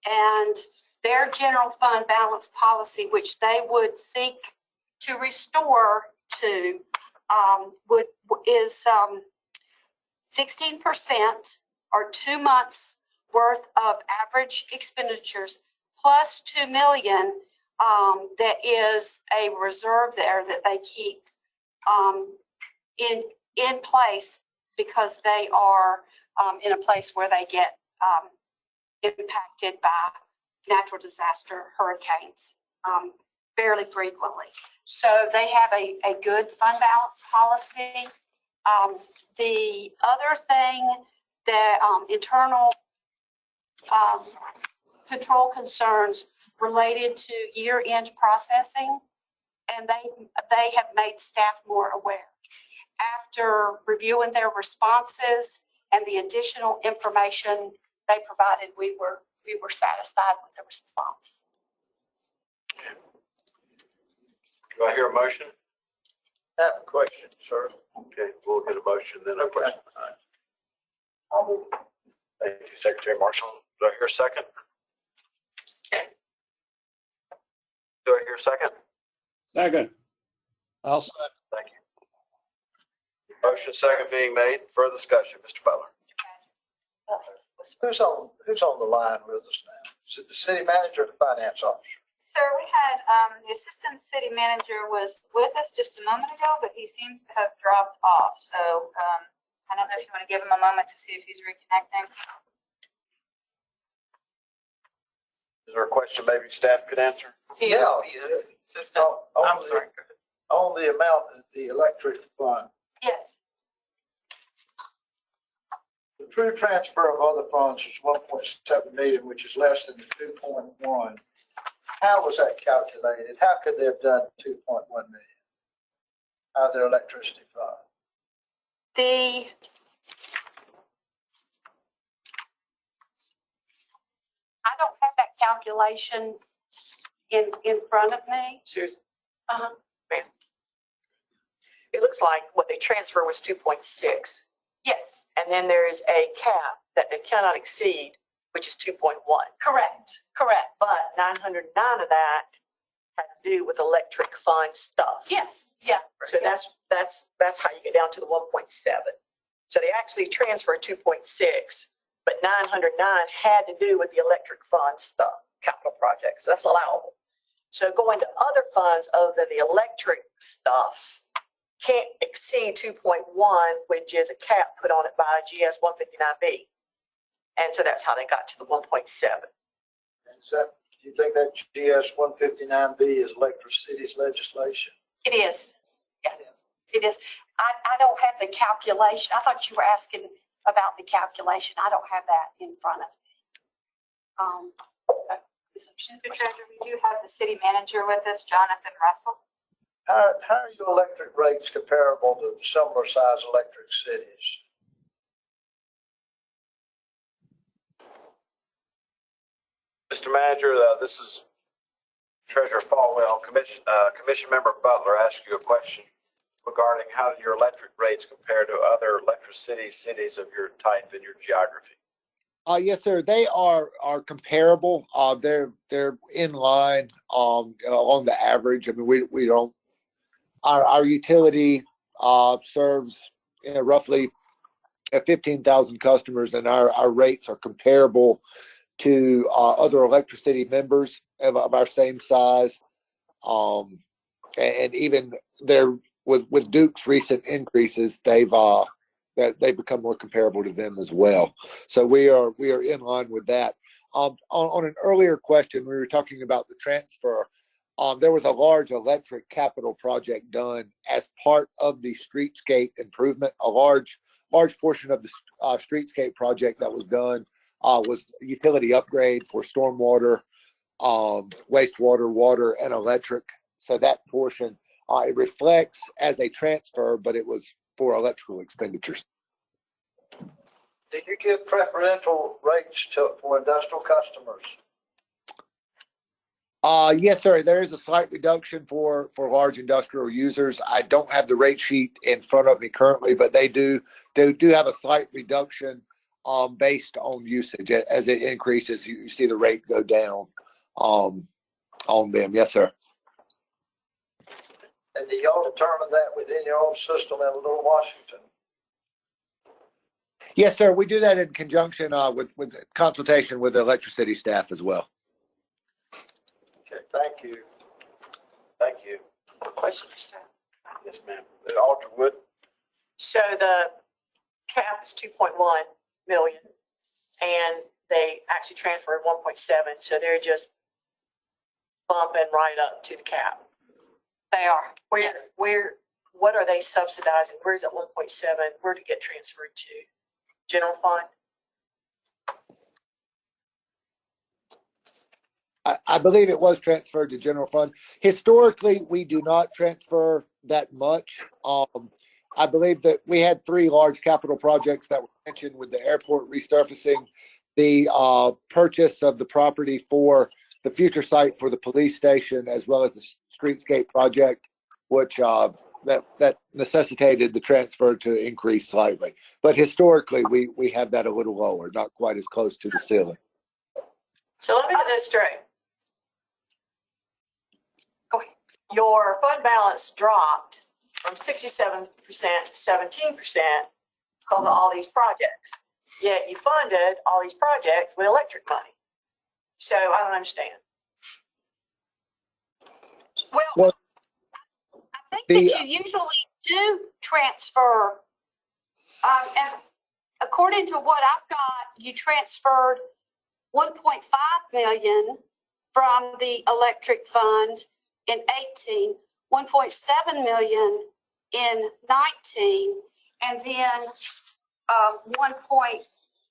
[SPEAKER 9] and their general fund balance policy, which they would seek to restore to, is 16% or 2 months worth of average expenditures plus $2 million that is a reserve there that they keep in place because they are in a place where they get impacted by natural disaster, hurricanes, fairly frequently. So they have a good fund balance policy. The other thing, the internal control concerns related to year-end processing, and they have made staff more aware. After reviewing their responses and the additional information they provided, we were satisfied with the response.
[SPEAKER 2] Do I hear a motion?
[SPEAKER 4] I have a question, sir.
[SPEAKER 2] Okay, we'll get a motion, then a
[SPEAKER 4] Okay.
[SPEAKER 2] question. Thank you, Secretary Marshall. Do I hear a second? Do I hear a second?
[SPEAKER 6] Second.
[SPEAKER 4] I'll second.
[SPEAKER 2] Thank you. Motion second being made. Further discussion, Mr. Butler.
[SPEAKER 4] Who's on the line with us now? Is it the city manager or the finance officer?
[SPEAKER 5] Sir, we had, the assistant city manager was with us just a moment ago, but he seems to have dropped off. So, I don't know if you want to give him a moment to see if he's reconnecting.
[SPEAKER 2] Is there a question maybe staff could answer?
[SPEAKER 8] He is
[SPEAKER 4] Yeah.
[SPEAKER 8] the assistant. I'm sorry. Go ahead.
[SPEAKER 4] On the amount of the electric fund,
[SPEAKER 5] Yes.
[SPEAKER 4] the true transfer of other funds is 1.7 million, which is less than the 2.1. How was that calculated? How could they have done 2.1 million out of their electricity fund?
[SPEAKER 9] I don't have that calculation in front of me.
[SPEAKER 11] Susan,
[SPEAKER 9] Uh-huh.
[SPEAKER 11] it looks like what they transfer was 2.6.
[SPEAKER 9] Yes,
[SPEAKER 11] And then there's a cap that they cannot exceed, which is 2.1.
[SPEAKER 9] correct.
[SPEAKER 11] But 909 of that had to do with electric fund stuff.
[SPEAKER 9] Yes, yeah.
[SPEAKER 11] So that's how you get down to the 1.7. So they actually transferred 2.6, but 909 had to do with the electric fund stuff, capital projects. So that's allowable. So going to other funds other than the electric stuff can't exceed 2.1, which is a cap put on it by GS 159B. And so that's how they got to the 1.7.
[SPEAKER 4] Is that, do you think that GS 159B is electricity's legislation?
[SPEAKER 9] It is. Yeah, it is. I don't have the calculation. I thought you were asking about the calculation. I don't have that in front of me.
[SPEAKER 5] Mr. Treasurer, we do have the city manager with us, Jonathan Russell.
[SPEAKER 4] How are your electric rates comparable to similar size electric cities?
[SPEAKER 2] Mr. Manager, this is Treasurer Falwell. Commission Member Butler asked you a question regarding how do your electric rates compare to other electricity cities of your type and your geography.
[SPEAKER 13] Yes, sir. They are comparable. They're in line on the average. I mean, we don't. Our utility serves roughly 15,000 customers, and our rates are comparable to other electricity members of our same size. And even there with Duke's recent increases, they've become more comparable to them as well. So we are in line with that. On an earlier question, we were talking about the transfer. There was a large electric capital project done as part of the streetscape improvement. A large portion of the streetscape project that was done was utility upgrade for stormwater, wastewater, water, and electric. So that portion, it reflects as a transfer, but it was for electrical expenditures.
[SPEAKER 4] Do you give preferential rates for industrial customers?
[SPEAKER 13] Yes, sir. There is a slight reduction for large industrial users. I don't have the rate sheet in front of me currently, but they do have a slight reduction based on usage. As it increases, you see the rate go down on them. Yes, sir.
[SPEAKER 4] And do y'all determine that within your own system in Little Washington?
[SPEAKER 13] Yes, sir. We do that in conjunction with consultation with the electricity staff as well.
[SPEAKER 4] Okay, thank you.
[SPEAKER 2] Thank you.
[SPEAKER 11] Question for staff.
[SPEAKER 2] Yes, ma'am. Alder Wood.
[SPEAKER 11] So the cap is 2.1 million and they actually transferred 1.7. So they're just bumping right up to the cap.
[SPEAKER 9] They are.
[SPEAKER 11] What are they subsidizing? Where's that 1.7? Where did it get transferred to? General fund?
[SPEAKER 13] I believe it was transferred to general fund. Historically, we do not transfer that much. I believe that we had 3 large capital projects that were mentioned with the airport resurfacing, the purchase of the property for the future site for the police station, as well as the streetscape project, which that necessitated the transfer to increase slightly. But historically, we have that a little lower, not quite as close to the ceiling.
[SPEAKER 11] So let me get this straight. your fund balance dropped from 67% to 17% because of all these projects. Yet you funded all these projects with electric money. So I don't understand.
[SPEAKER 9] Well, I think that you usually do transfer, and according to what I've got, you transferred 1.5 million from the electric fund in 18, 1.7 million in 19, and then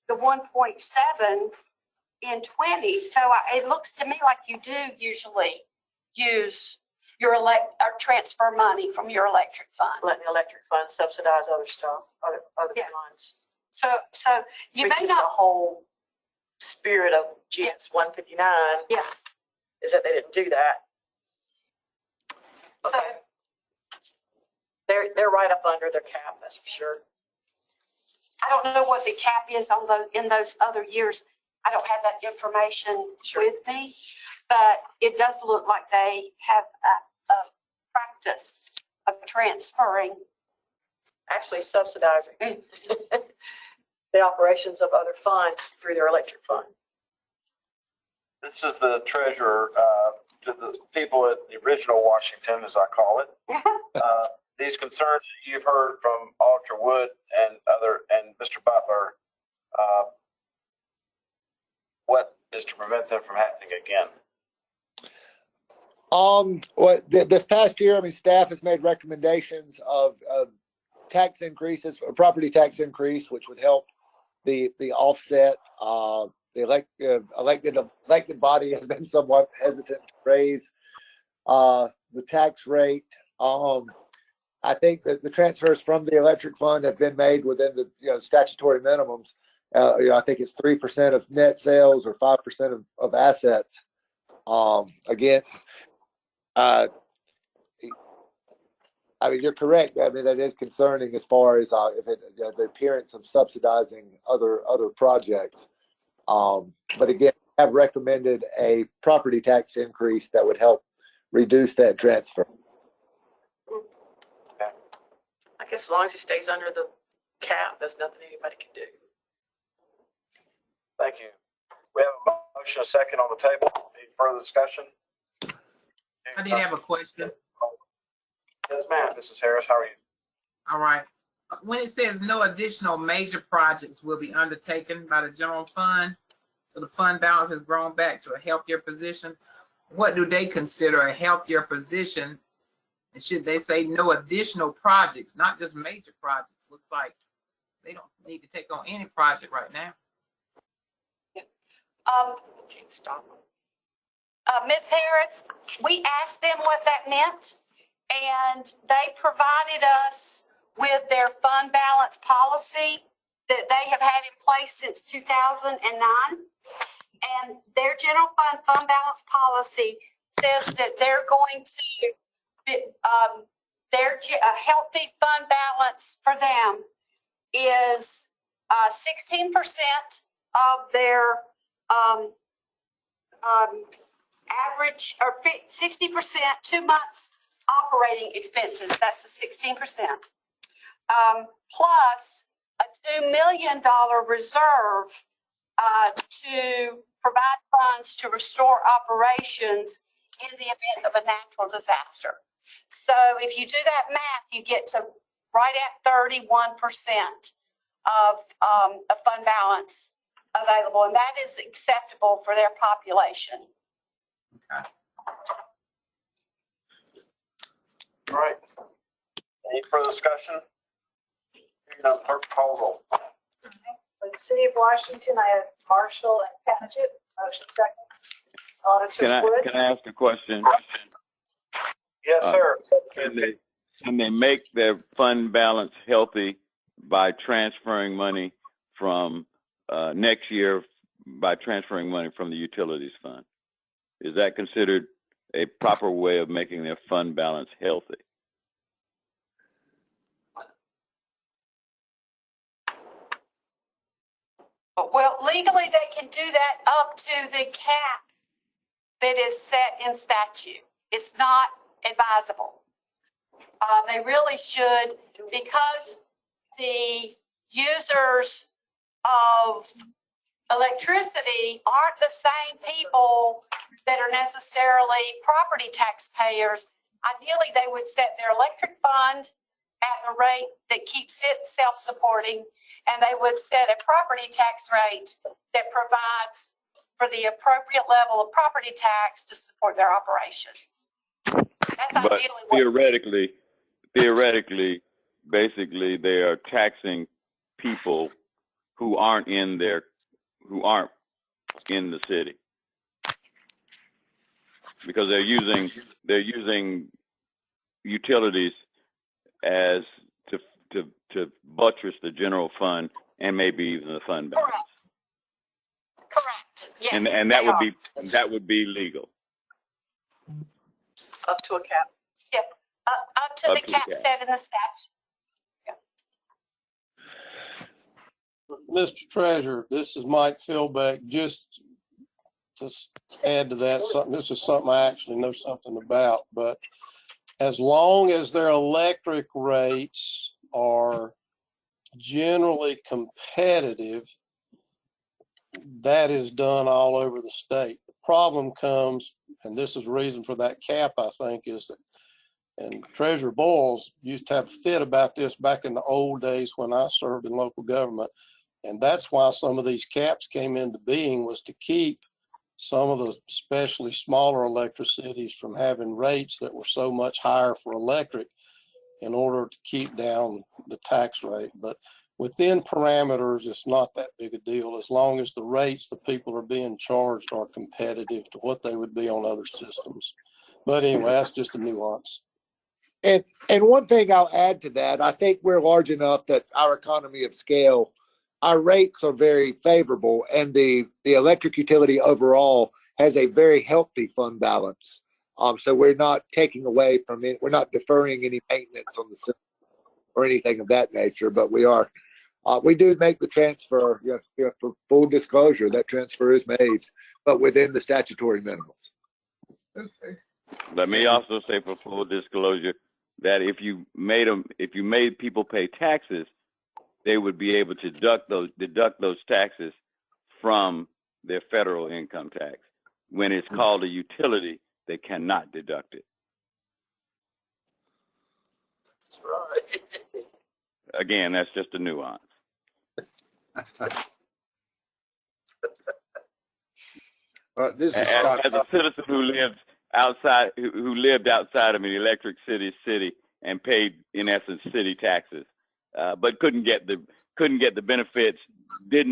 [SPEAKER 9] the 1.7 in 20. So it looks to me like you do usually use your or transfer money from your electric fund.
[SPEAKER 11] Let the electric fund subsidize other stuff, other
[SPEAKER 9] Yeah.
[SPEAKER 11] funds.
[SPEAKER 9] So you
[SPEAKER 11] Which
[SPEAKER 9] may
[SPEAKER 11] is the
[SPEAKER 9] not.
[SPEAKER 11] whole spirit of GS 159.
[SPEAKER 9] Yes.
[SPEAKER 11] Is that they didn't do that.
[SPEAKER 9] So
[SPEAKER 11] Okay. They're right up under their cap, that's for sure.
[SPEAKER 9] I don't know what the cap is on in those other years. I don't have that information with me, but it does look like they have a practice of transferring.
[SPEAKER 11] Actually subsidizing the operations of other funds through their electric fund.
[SPEAKER 2] This is the treasurer, to the people at the original Washington, as I call it. These concerns that you've heard from Auditor Wood and Mr. Butler, what is to prevent them from happening again?
[SPEAKER 13] This past year, I mean, staff has made recommendations of tax increases, a property tax increase, which would help the offset. The elected body has been somewhat hesitant to raise the tax rate. I think that the transfers from the electric fund have been made within the statutory minimums. I think it's 3% of net sales or 5% of assets. Again, I mean, you're correct. I mean, that is concerning as far as the appearance of subsidizing other projects. But again, I've recommended a property tax increase that would help reduce that transfer.
[SPEAKER 11] Okay. I guess as long as it stays under the cap, there's nothing anybody can do.
[SPEAKER 2] Thank you. We have a motion, a second on the table. Any further discussion?
[SPEAKER 14] I did have a question.
[SPEAKER 2] Yes, ma'am. Mrs. Harris, how are you?
[SPEAKER 14] All right. When it says no additional major projects will be undertaken by the general fund, so the fund balance has grown back to a healthier position, what do they consider a healthier position? And should they say no additional projects, not just major projects? Looks like they don't need to take on any project right now.
[SPEAKER 11] Can't stop them.
[SPEAKER 9] Ms. Harris, we asked them what that meant, and they provided us with their fund balance policy that they have had in place since 2009. And their general fund balance policy says that they're going to, a healthy fund balance for them is 16% of their average, or 60%, 2 months operating expenses. That's the 16%. Plus a $2 million reserve to provide funds to restore operations in the event of a natural disaster. So if you do that math, you get to right at 31% of a fund balance available, and that is acceptable for their population.
[SPEAKER 14] Okay.
[SPEAKER 2] All right. Any further discussion? Hearing none, clerk call roll.
[SPEAKER 3] For the city of Washington, I have Marshall and Paget. Motion second. Auditor Wood.
[SPEAKER 7] Can I ask a question?
[SPEAKER 2] Yes, sir.
[SPEAKER 7] Can they make their fund balance healthy by transferring money from next year by transferring money from the utilities fund? Is that considered a proper way of making their fund balance healthy?
[SPEAKER 9] Well, legally, they can do that up to the cap that is set in statute. It's not advisable. They really should, because the users of electricity aren't the same people that are necessarily property taxpayers. Ideally, they would set their electric fund at a rate that keeps it self-supporting, and they would set a property tax rate that provides for the appropriate level of property tax to support their operations. That's
[SPEAKER 7] But
[SPEAKER 9] ideally what.
[SPEAKER 7] theoretically, basically, they are taxing people who aren't in the city, because they're using utilities as to buttress the general fund and maybe even the fund balance.
[SPEAKER 9] Correct. Yes.
[SPEAKER 7] And that would be legal.
[SPEAKER 11] Up to a cap.
[SPEAKER 9] Yep. Up to the cap set in the statute.
[SPEAKER 6] Mr. Treasurer, this is Mike Philbeck. Just to add to that, this is something I actually know something about, but as long as their electric rates are generally competitive, that is done all over the state. The problem comes, and this is the reason for that cap, I think, is that, and Treasurer Boyles used to have a fit about this back in the old days when I served in local government. And that's why some of these caps came into being, was to keep some of the especially smaller electric cities from having rates that were so much higher for electric in order to keep down the tax rate. But within parameters, it's not that big a deal as long as the rates the people are being charged are competitive to what they would be on other systems. But anyway, that's just a nuance.
[SPEAKER 13] And one thing I'll add to that, I think we're large enough that our economy of scale, our rates are very favorable, and the electric utility overall has a very healthy fund balance. So we're not taking away from it. We're not deferring any maintenance on the system or anything of that nature, but we do make the transfer, for full disclosure, that transfer is made, but within the statutory minimums.
[SPEAKER 7] Let me also say, for full disclosure, that if you made people pay taxes, they would be able to deduct those taxes from their federal income tax. When it's called a utility, they cannot deduct it.
[SPEAKER 4] That's right.
[SPEAKER 7] Again, that's just a nuance.
[SPEAKER 6] This is
[SPEAKER 7] as a citizen who lived outside of an electric city and paid, in essence, city taxes, but couldn't get the benefits, could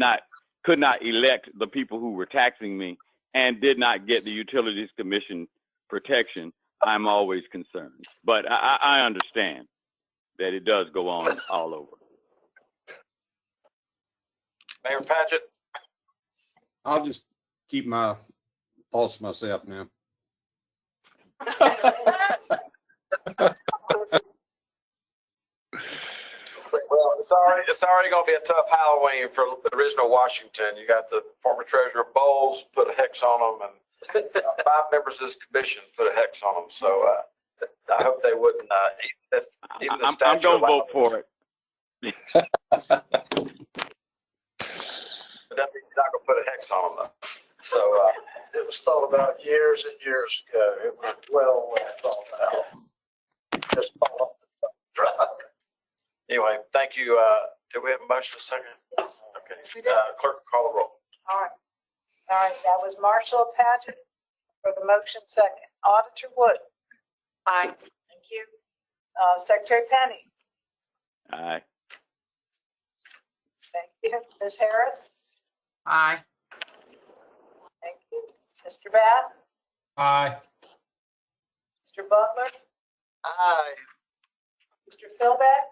[SPEAKER 7] not elect the people who were taxing me, and did not get the Utilities Commission protection, I'm always concerned. But I understand that it does go on all over.
[SPEAKER 2] Mayor Paget?
[SPEAKER 6] I'll just keep my thoughts to myself now.
[SPEAKER 2] Well, it's already going to be a tough Halloween for the original Washington. You got the former Treasurer Bowles put a hex on them, and 5 members of this commission put a hex on them. So I hope they wouldn't. Even the
[SPEAKER 7] I'm going to vote for it.
[SPEAKER 2] But that means you're not going to put a hex on them, though. So
[SPEAKER 4] It was thought about years and years ago. It was well thought out. Just fall off the truck.
[SPEAKER 2] anyway, thank you. Do we have a motion a second?
[SPEAKER 3] Yes.
[SPEAKER 2] Okay.
[SPEAKER 3] Yes, we did.
[SPEAKER 2] Clerk, call the roll.
[SPEAKER 3] All right, that was Marshall Paget for the motion second. Auditor Wood.
[SPEAKER 11] Aye.
[SPEAKER 3] Thank you. Secretary Penny.
[SPEAKER 7] Aye.
[SPEAKER 3] Thank you. Ms. Harris.
[SPEAKER 14] Aye.
[SPEAKER 3] Thank you. Mr. Bass.
[SPEAKER 6] Aye.
[SPEAKER 3] Mr. Butler.
[SPEAKER 4] Aye.
[SPEAKER 3] Mr. Philbeck.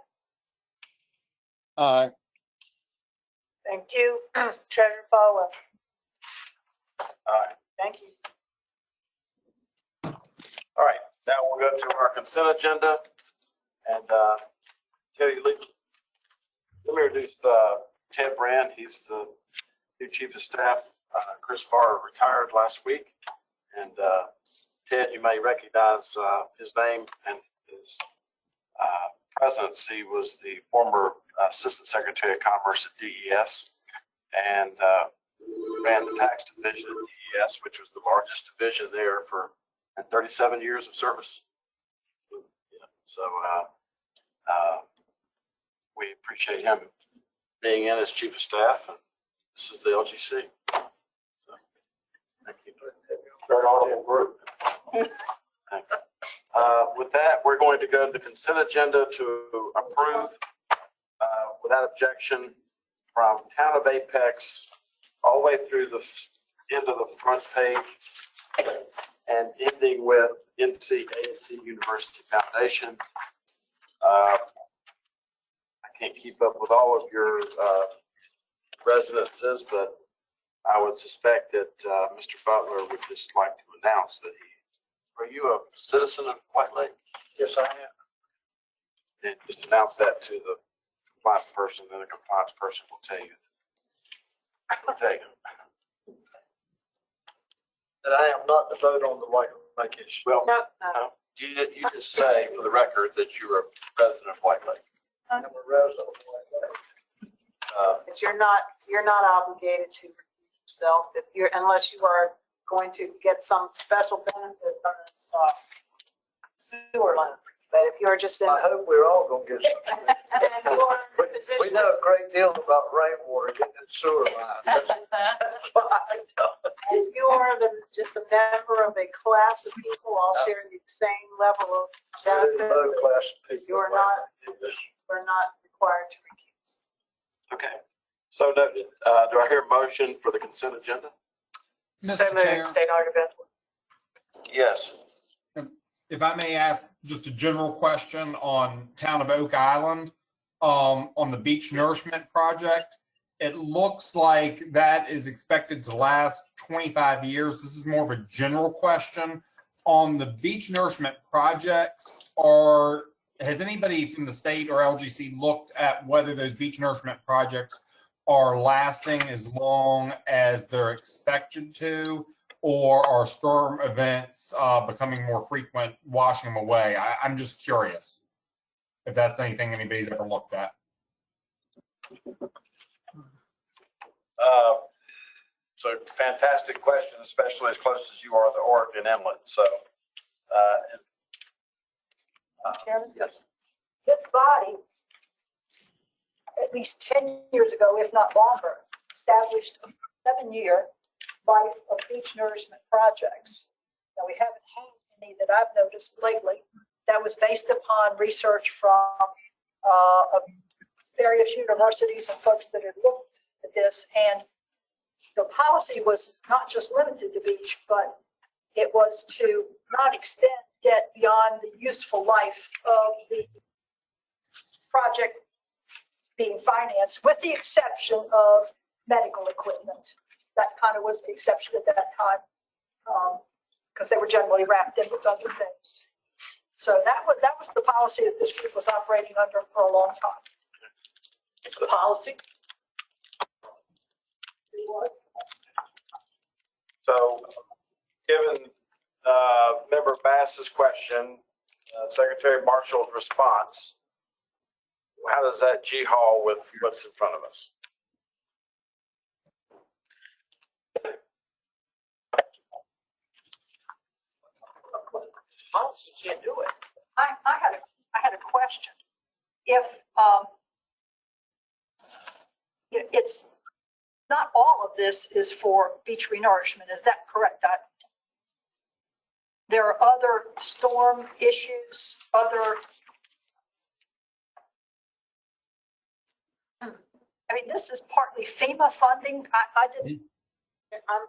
[SPEAKER 6] Aye.
[SPEAKER 3] Thank you. Treasurer Falwell.
[SPEAKER 2] All right.
[SPEAKER 3] Thank you.
[SPEAKER 2] All right. Now we'll go to our consent agenda. And tell you, let me introduce Ted Brand. He's the new chief of staff. Chris Farr retired last week. And Ted, you may recognize his name and his presidency was the former Assistant Secretary of Commerce at DES and ran the tax division at DES, which was the largest division there for 37 years of service. Yeah. So we appreciate him being in as Chief of Staff, and this is the LGC. So, thank you. Very honorable group. Thanks. With that, we're going to go to the consent agenda to approve without objection from Town of Apex all the way through the end of the front page and ending with NC University Foundation. I can't keep up with all of your residences, but I would suspect that Mr. Butler would just like to announce that are you a citizen of White Lake?
[SPEAKER 4] Yes, I am.
[SPEAKER 2] And just announce that to the compliance person, then the compliance person will tell you.
[SPEAKER 4] That I am not to vote on the White Lake issue.
[SPEAKER 2] Well,
[SPEAKER 3] No,
[SPEAKER 2] you just say for the record that you're a resident of White Lake.
[SPEAKER 4] I'm a resident of White Lake.
[SPEAKER 3] but you're not obligated to recuse yourself if you're, unless you are going to get some special benefit from this sewer line. But if you're just in,
[SPEAKER 4] I hope we're all gonna get some.
[SPEAKER 3] if you are in a
[SPEAKER 4] We
[SPEAKER 3] position,
[SPEAKER 4] know a great deal about rainwater getting in sewer lines. That's why I don't.
[SPEAKER 3] if you are just a member of a class of people all sharing the same level of benefit,
[SPEAKER 4] Low class people.
[SPEAKER 3] you're not required to recuse.
[SPEAKER 2] Okay. So noted. Do I hear a motion for the consent agenda?
[SPEAKER 14] Mr. Chair,
[SPEAKER 3] State Argument.
[SPEAKER 2] Yes.
[SPEAKER 15] if I may ask just a general question on Town of Oak Island, on the beach nourishment project. It looks like that is expected to last 25 years. This is more of a general question. On the beach nourishment projects, has anybody from the state or LGC looked at whether those beach nourishment projects are lasting as long as they're expected to, or are storm events becoming more frequent, washing them away? I'm just curious if that's anything anybody's ever looked at.
[SPEAKER 2] So fantastic question, especially as close as you are to the Oregon Inlet. So,
[SPEAKER 16] Chairman?
[SPEAKER 2] yes.
[SPEAKER 16] This body, at least 10 years ago, if not longer, established a 7-year life of beach nourishment projects. Now, we haven't had any that I've noticed lately. That was based upon research from various universities and folks that had looked at this. And the policy was not just limited to beach, but it was to not extend debt beyond the useful life of the project being financed, with the exception of medical equipment. That kind of was the exception at that time, because they were generally wrapped in with other things. So that was the policy that this group was operating under for a long time. It's the policy. It was.
[SPEAKER 2] So, given Member Bass's question, Secretary Marshall's response, how does that G-haul with what's in front of us?
[SPEAKER 16] Policy can't do it. I had a question. If it's not all of this is for beach renourishment, is that correct? There are other storm issues, I mean, this is partly FEMA funding. I didn't.
[SPEAKER 3] I'm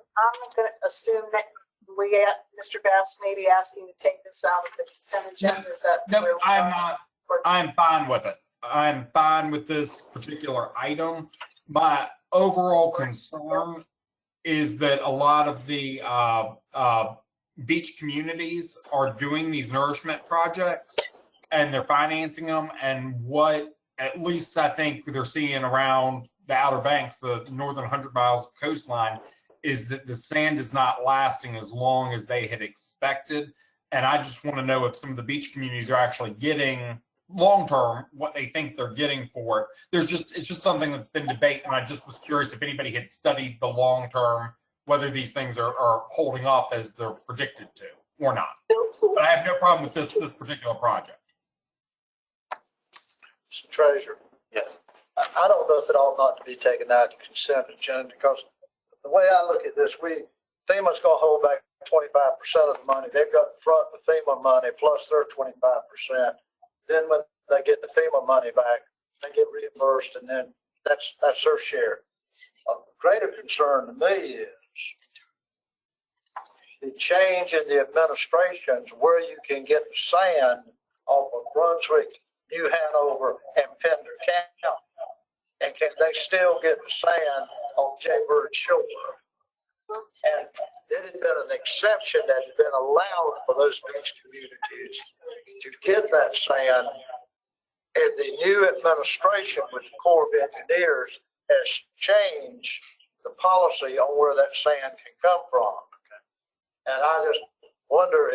[SPEAKER 3] going to assume that Mr. Bass may be asking to take this out of the consent agenda. Is that
[SPEAKER 15] No,
[SPEAKER 3] where we
[SPEAKER 15] I'm
[SPEAKER 3] are?
[SPEAKER 15] not. I'm fine with it. I'm fine with this particular item. My overall concern is that a lot of the beach communities are doing these nourishment projects and they're financing them. And what at least I think they're seeing around the Outer Banks, the northern 100 miles of coastline, is that the sand is not lasting as long as they had expected. And I just want to know if some of the beach communities are actually getting long-term what they think they're getting for it. It's just something that's been debated, and I just was curious if anybody had studied the long-term, whether these things are holding up as they're predicted to or not. But I have no problem with this particular project.
[SPEAKER 4] Mr. Treasurer.
[SPEAKER 2] Yes.
[SPEAKER 4] I don't know if it ought not to be taken out of consent agenda, because the way I look at this, FEMA's gonna hold back 25% of the money. They've got the front the FEMA money plus their 25%. Then when they get the FEMA money back, they get reimbursed, and then that's their share. A greater concern to me is the change in the administrations where you can get the sand off of Brunswick, New Hanover, and Pender County. And can they still get the sand on Jaybird Shore? And it had been an exception that had been allowed for those beach communities to get that sand. And the new administration with the Corps of Engineers has changed the policy on where that sand can come from. And I just wonder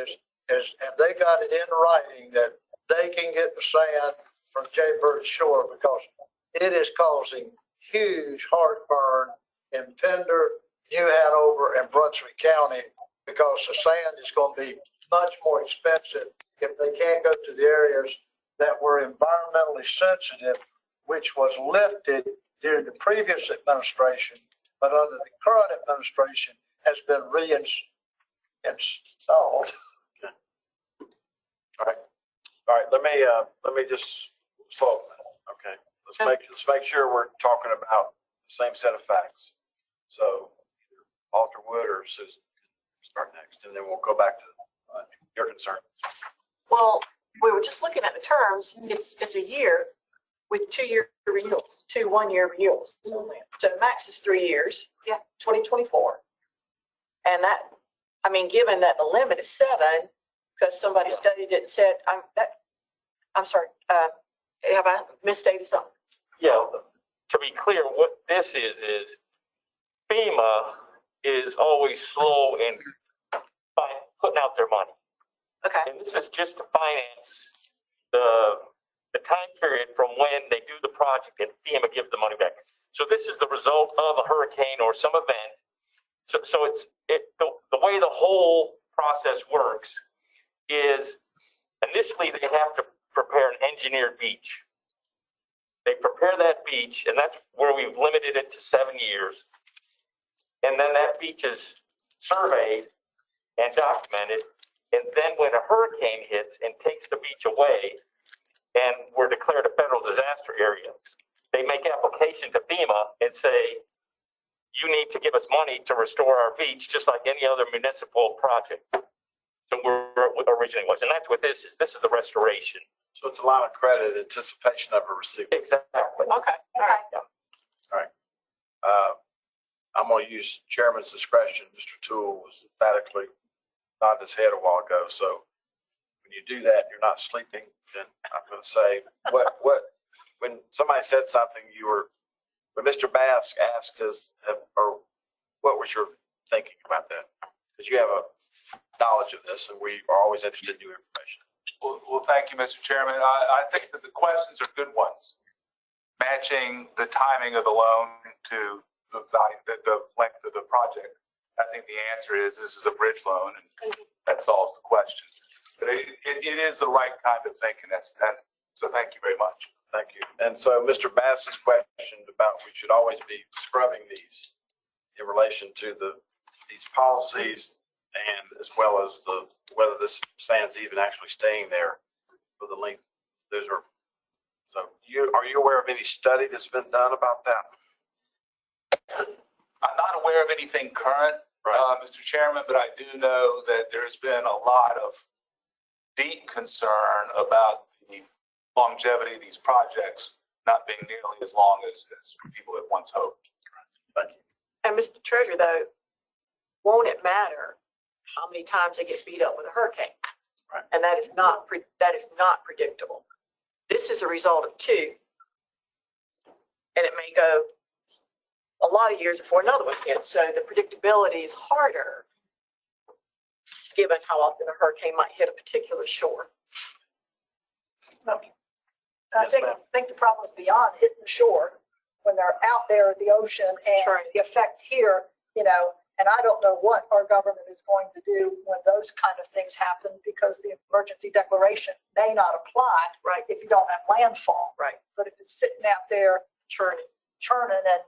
[SPEAKER 4] have they got it in writing that they can get the sand from Jaybird Shore, because it is causing huge heartburn in Pender, New Hanover, and Brunswick County, because the sand is going to be much more expensive if they can't go to the areas that were environmentally sensitive, which was lifted during the previous administration, but under the current administration has been reinstalled.
[SPEAKER 2] Okay. All right. Let me just slow. Okay. Let's make sure we're talking about the same set of facts. So either Walter Wood or Susan start next, and then we'll go back to your concern.
[SPEAKER 11] Well, we were just looking at the terms. It's a year with 2-year renewals, 2 1-year renewals. So max is 3 years. Yeah, 2024. And that, I mean, given that the limit is 7, because somebody studied it and said, I'm sorry, have I misstated something?
[SPEAKER 17] Yeah, to be clear, what this is FEMA is always slow in putting out their money.
[SPEAKER 11] Okay.
[SPEAKER 17] And this is just to finance the time period from when they do the project and FEMA gives the money back. So this is the result of a hurricane or some event. So the way the whole process works is initially they have to prepare an engineered beach. They prepare that beach, and that's where we've limited it to 7 years. And then that beach is surveyed and documented. And then when a hurricane hits and takes the beach away, and we're declared a federal disaster area, they make application to FEMA and say, you need to give us money to restore our beach, just like any other municipal project. So where it originally was. And that's what this is. This is the restoration.
[SPEAKER 2] So it's a lot of credit, anticipation of a receipt.
[SPEAKER 17] Exactly.
[SPEAKER 11] Okay. All right.
[SPEAKER 17] Yeah.
[SPEAKER 2] All right. I'm going to use chairman's discretion. Mr. Toole was emphatically nodding his head a while ago. So when you do that, you're not sleeping. Then I'm going to say when somebody said something, when Mr. Bass asked or what was your thinking about that? Because you have a knowledge of this, and we are always interested in new information.
[SPEAKER 18] Well, thank you, Mr. Chairman. I think that the questions are good ones. Matching the timing of the loan to the length of the project. I think the answer is this is a bridge loan, and that solves the question. But it is the right kind of thinking. So thank you very much.
[SPEAKER 2] Thank you. And so Mr. Bass's question about we should always be scrubbing these in relation to these policies, and as well as whether this sand's even actually staying there for the length. So are you aware of any study that's been done about that?
[SPEAKER 18] I'm not aware of anything current, Mr. Chairman, but I do know that there's been a lot of deep concern about the longevity of these projects not being nearly as long as people had once hoped.
[SPEAKER 2] Thank you.
[SPEAKER 11] And Mr. Treasurer, though, won't it matter how many times they get beat up with a hurricane?
[SPEAKER 2] Right.
[SPEAKER 11] And that is not predictable. This is a result of 2, and it may go a lot lot of years before another one hits. So the predictability is harder given how often a hurricane might hit a particular shore.
[SPEAKER 16] I think the problem is beyond hitting the shore when they're out there in the ocean and the effect here, you know, and I don't know what our government is going to do when those kind of things happen because the emergency declaration may not apply if you don't have landfall. But if it's sitting out there churning and,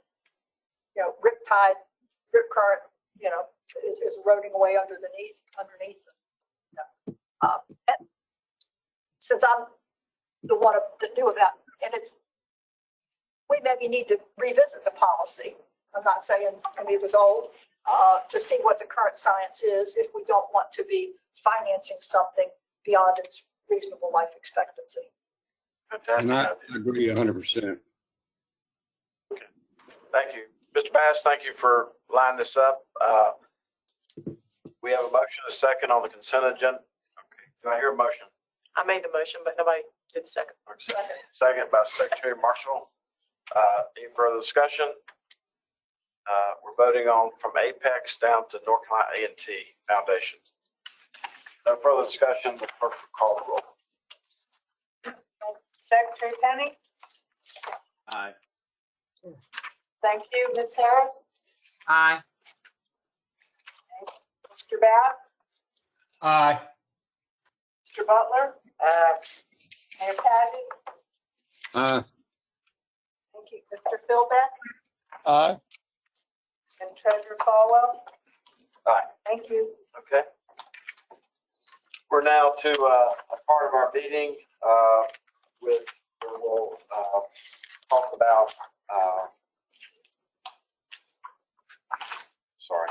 [SPEAKER 16] you know, rip current, you know, is eroding away underneath them. You know. And since I'm the one that knew about, and we maybe need to revisit the policy. I'm not saying, I mean, it was old, to see what the current science is if we don't want to be financing something beyond its reasonable life expectancy.
[SPEAKER 2] Fantastic.
[SPEAKER 19] And I agree 100%.
[SPEAKER 2] Thank you. Mr. Bass, thank you for lining this up. We have a motion, a second on the consent agenda. Okay. Do I hear a motion?
[SPEAKER 11] I made the motion, but nobody did the second.
[SPEAKER 2] Second by Secretary Marshall. Any further discussion? We're voting on from Apex down to North Carolina A&T Foundation. No further discussion. The clerk will call the roll.
[SPEAKER 3] Secretary Penny?
[SPEAKER 2] Aye.
[SPEAKER 3] Thank you. Ms. Harris?
[SPEAKER 14] Aye.
[SPEAKER 3] Mr. Bass?
[SPEAKER 15] Aye.
[SPEAKER 3] Mr. Butler? Mayor Patty? Thank you. Mr. Philbeck?
[SPEAKER 6] Aye.
[SPEAKER 3] And Treasurer Falwell?
[SPEAKER 2] Aye.
[SPEAKER 3] Thank you.
[SPEAKER 2] Okay. We're now to a part of our meeting where we'll talk about, sorry.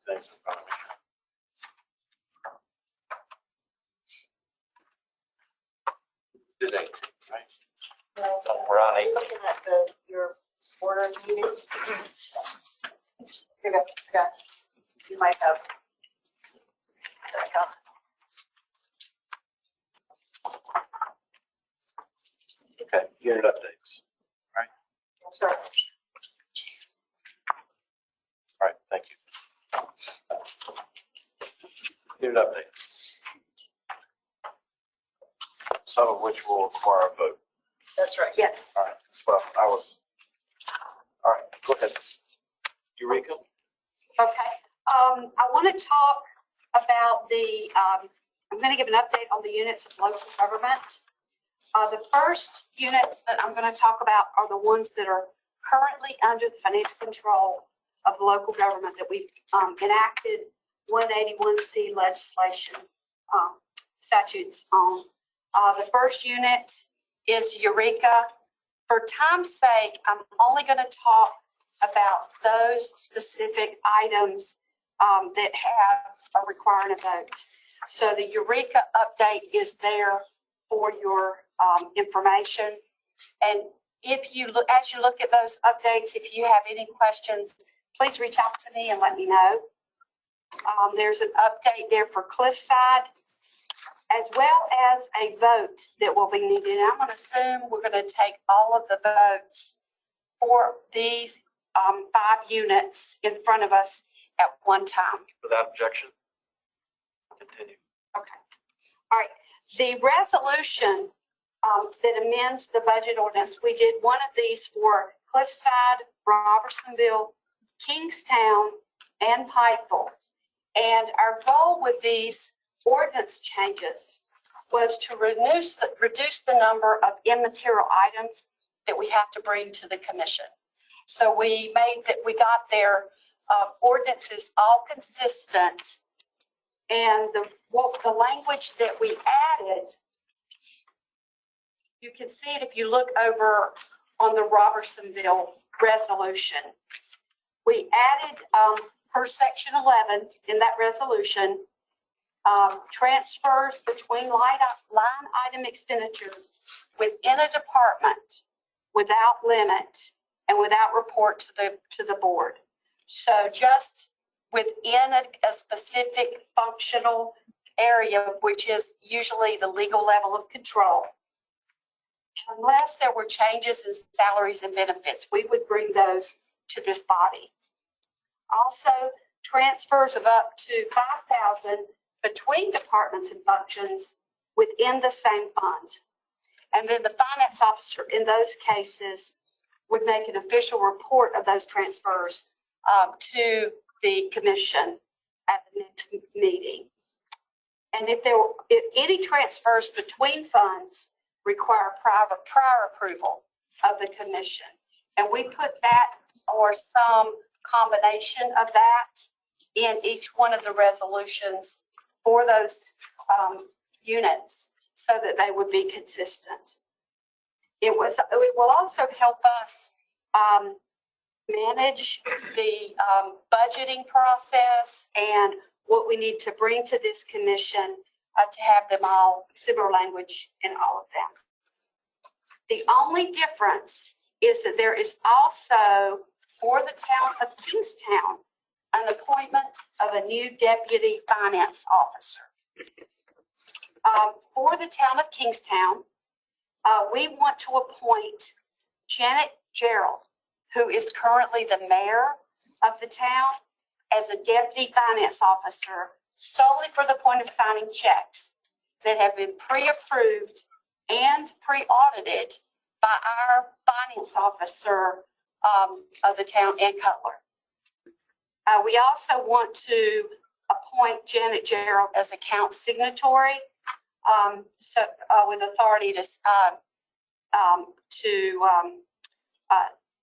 [SPEAKER 2] Things in front of me. Did 18, right?
[SPEAKER 3] No,
[SPEAKER 2] We're on 18.
[SPEAKER 3] looking at your order of meeting. Here you go. Okay. You might have. There you go.
[SPEAKER 2] Okay, unit updates. Right?
[SPEAKER 3] That's right.
[SPEAKER 2] All right, thank you. Unit updates. Some of which will require a vote.
[SPEAKER 3] That's right. Yes.
[SPEAKER 2] All right, well, all right, go ahead. Eureka?
[SPEAKER 9] Okay. I want to talk about I'm going to give an update on the units of local government. The first units that I'm going to talk about are the ones that are currently under the financial control of local government that we've enacted 181C legislation statutes on. The first unit is Eureka. For time's sake, I'm only going to talk about those specific items that are requiring a vote. So the Eureka update is there for your information. And if you look, as you look at those updates, if you have any questions, please reach out to me and let me know. There's an update there for Cliffside, as well as a vote that will be needed. And I'm going to assume we're going to take all of the votes for these 5 units in front of us at one time.
[SPEAKER 2] Without objection? Continue.
[SPEAKER 9] Okay. All right. The resolution that amends the budget ordinance, we did one of these for Cliffside, Robertsonville, Kingstown, and Pikeville. And our goal with these ordinance changes was to reduce the number of immaterial items that we have to bring to the commission. So we got their ordinances all consistent, and the language that we added, you can see it if you look over on the Robertsonville resolution. We added per section 11 in that resolution, transfers between line item expenditures within a department without limit and without report to the board. So just within a specific functional area, which is usually the legal level of control. Unless there were changes in salaries and benefits, we would bring those to this body. Also, transfers of up to 5,000 between departments and functions within the same fund. And then the finance officer in those cases would make an official report of those transfers to the commission at the next meeting. And if any transfers between funds require prior approval of the commission, and we put that or some combination of that in each one of the resolutions for those units so that they would be consistent. It will also help us manage the budgeting process and what we need to bring to this commission to have them all similar language in all of them. The only difference is that there is also for the town of Kingstown an appointment of a new deputy finance officer. For the town of Kingstown, we want to appoint Janet Gerald, who is currently the mayor of the town, as a deputy finance officer solely for the point of signing checks that have been pre-approved and pre-audited by our finance officer of the town, Ann Cutler. We also want to appoint Janet Gerald as account signatory, with authority to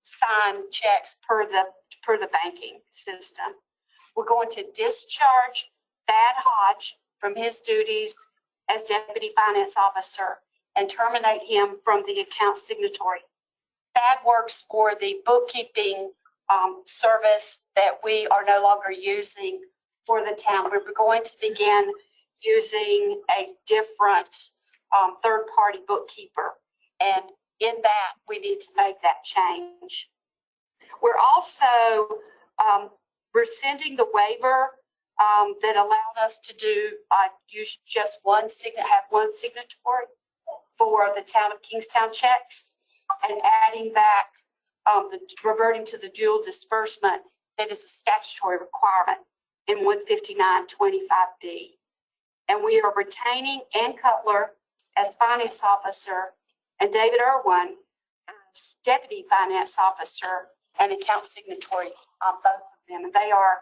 [SPEAKER 9] sign checks per the banking system. We're going to discharge Thad Hodge from his duties as deputy finance officer and terminate him from the account signatory. Thad works for the bookkeeping service that we are no longer using for the town. We're going to begin using a different third-party bookkeeper, and in that we need to make that change. We're also rescinding the waiver that allowed us to do use just have one signatory for the town of Kingstown checks, and adding back reverting to the dual disbursement that is a statutory requirement in 15925B. And we are retaining Ann Cutler as finance officer and David Irwin as deputy finance officer and account signatory on both of them. And they are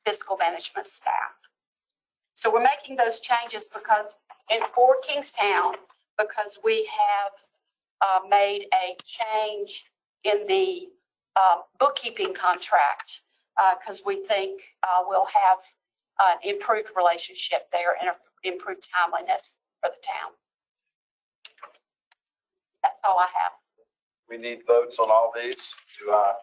[SPEAKER 9] fiscal management staff. So we're making those changes because for Kingstown, because we have made a change in the bookkeeping contract, because we think we'll have an improved relationship there and improved timeliness for the town. That's all I have.
[SPEAKER 2] We need votes on all these. Do I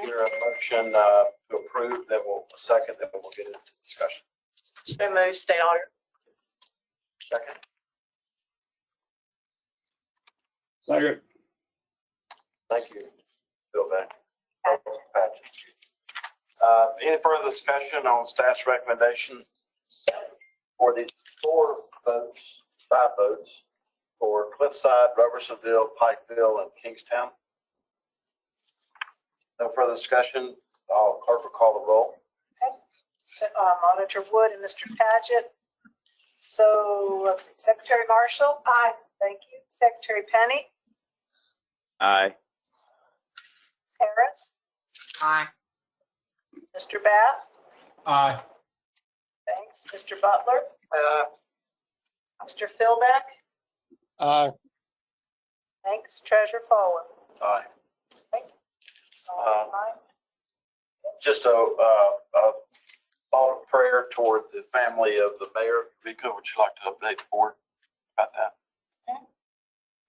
[SPEAKER 2] hear a motion to approve? Then we'll second, then we'll get into discussion.
[SPEAKER 11] So moved, State Auditor.
[SPEAKER 2] Second.
[SPEAKER 19] Second.
[SPEAKER 2] Thank you, Bill Beck. Any further discussion on staff's recommendation for these 5 votes for Cliffside, Robersonville, Pikeville, and Kingstown? No further discussion. Clerk will call the roll.
[SPEAKER 3] Okay. So, Auditor Wood and Mr. Paget. So let's see. Secretary Marshall? Aye. Thank you. Secretary Penny?
[SPEAKER 7] Aye.
[SPEAKER 3] Harris?
[SPEAKER 14] Aye.
[SPEAKER 3] Mr. Bass?
[SPEAKER 15] Aye.
[SPEAKER 3] Thanks. Mr. Butler? Mr. Philbeck?
[SPEAKER 6] Aye.
[SPEAKER 3] Thanks. Treasurer Folwell?
[SPEAKER 2] Aye.
[SPEAKER 3] Thank you.
[SPEAKER 2] Just a thought of prayer toward the family of the mayor. Rika, would you like to update the board about that?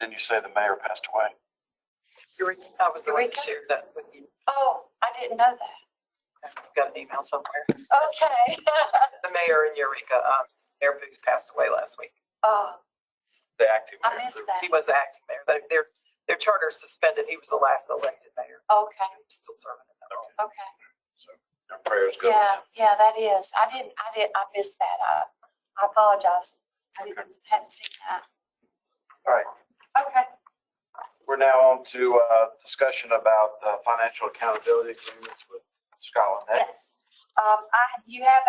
[SPEAKER 2] Didn't you say the mayor passed away?
[SPEAKER 11] I was the one who
[SPEAKER 9] Eureka?
[SPEAKER 11] shared that with you.
[SPEAKER 9] Oh, I didn't know that.
[SPEAKER 11] I've got an email somewhere.
[SPEAKER 9] Okay.
[SPEAKER 11] The mayor in Eureka, Mayor Booth passed away last week.
[SPEAKER 9] Oh,
[SPEAKER 2] The acting
[SPEAKER 9] I
[SPEAKER 2] mayor.
[SPEAKER 9] missed that.
[SPEAKER 11] He was the acting mayor. Their charter is suspended. He was the last elected mayor.
[SPEAKER 9] Okay,
[SPEAKER 11] He's still serving in that role.
[SPEAKER 9] okay.
[SPEAKER 2] Our prayers go.
[SPEAKER 9] Yeah, that is. I missed that. I apologize. Hadn't seen that.
[SPEAKER 2] All right.
[SPEAKER 9] Okay.
[SPEAKER 2] We're now on to discussion about financial accountability agreements with Scotland Neck.
[SPEAKER 9] Yes. You have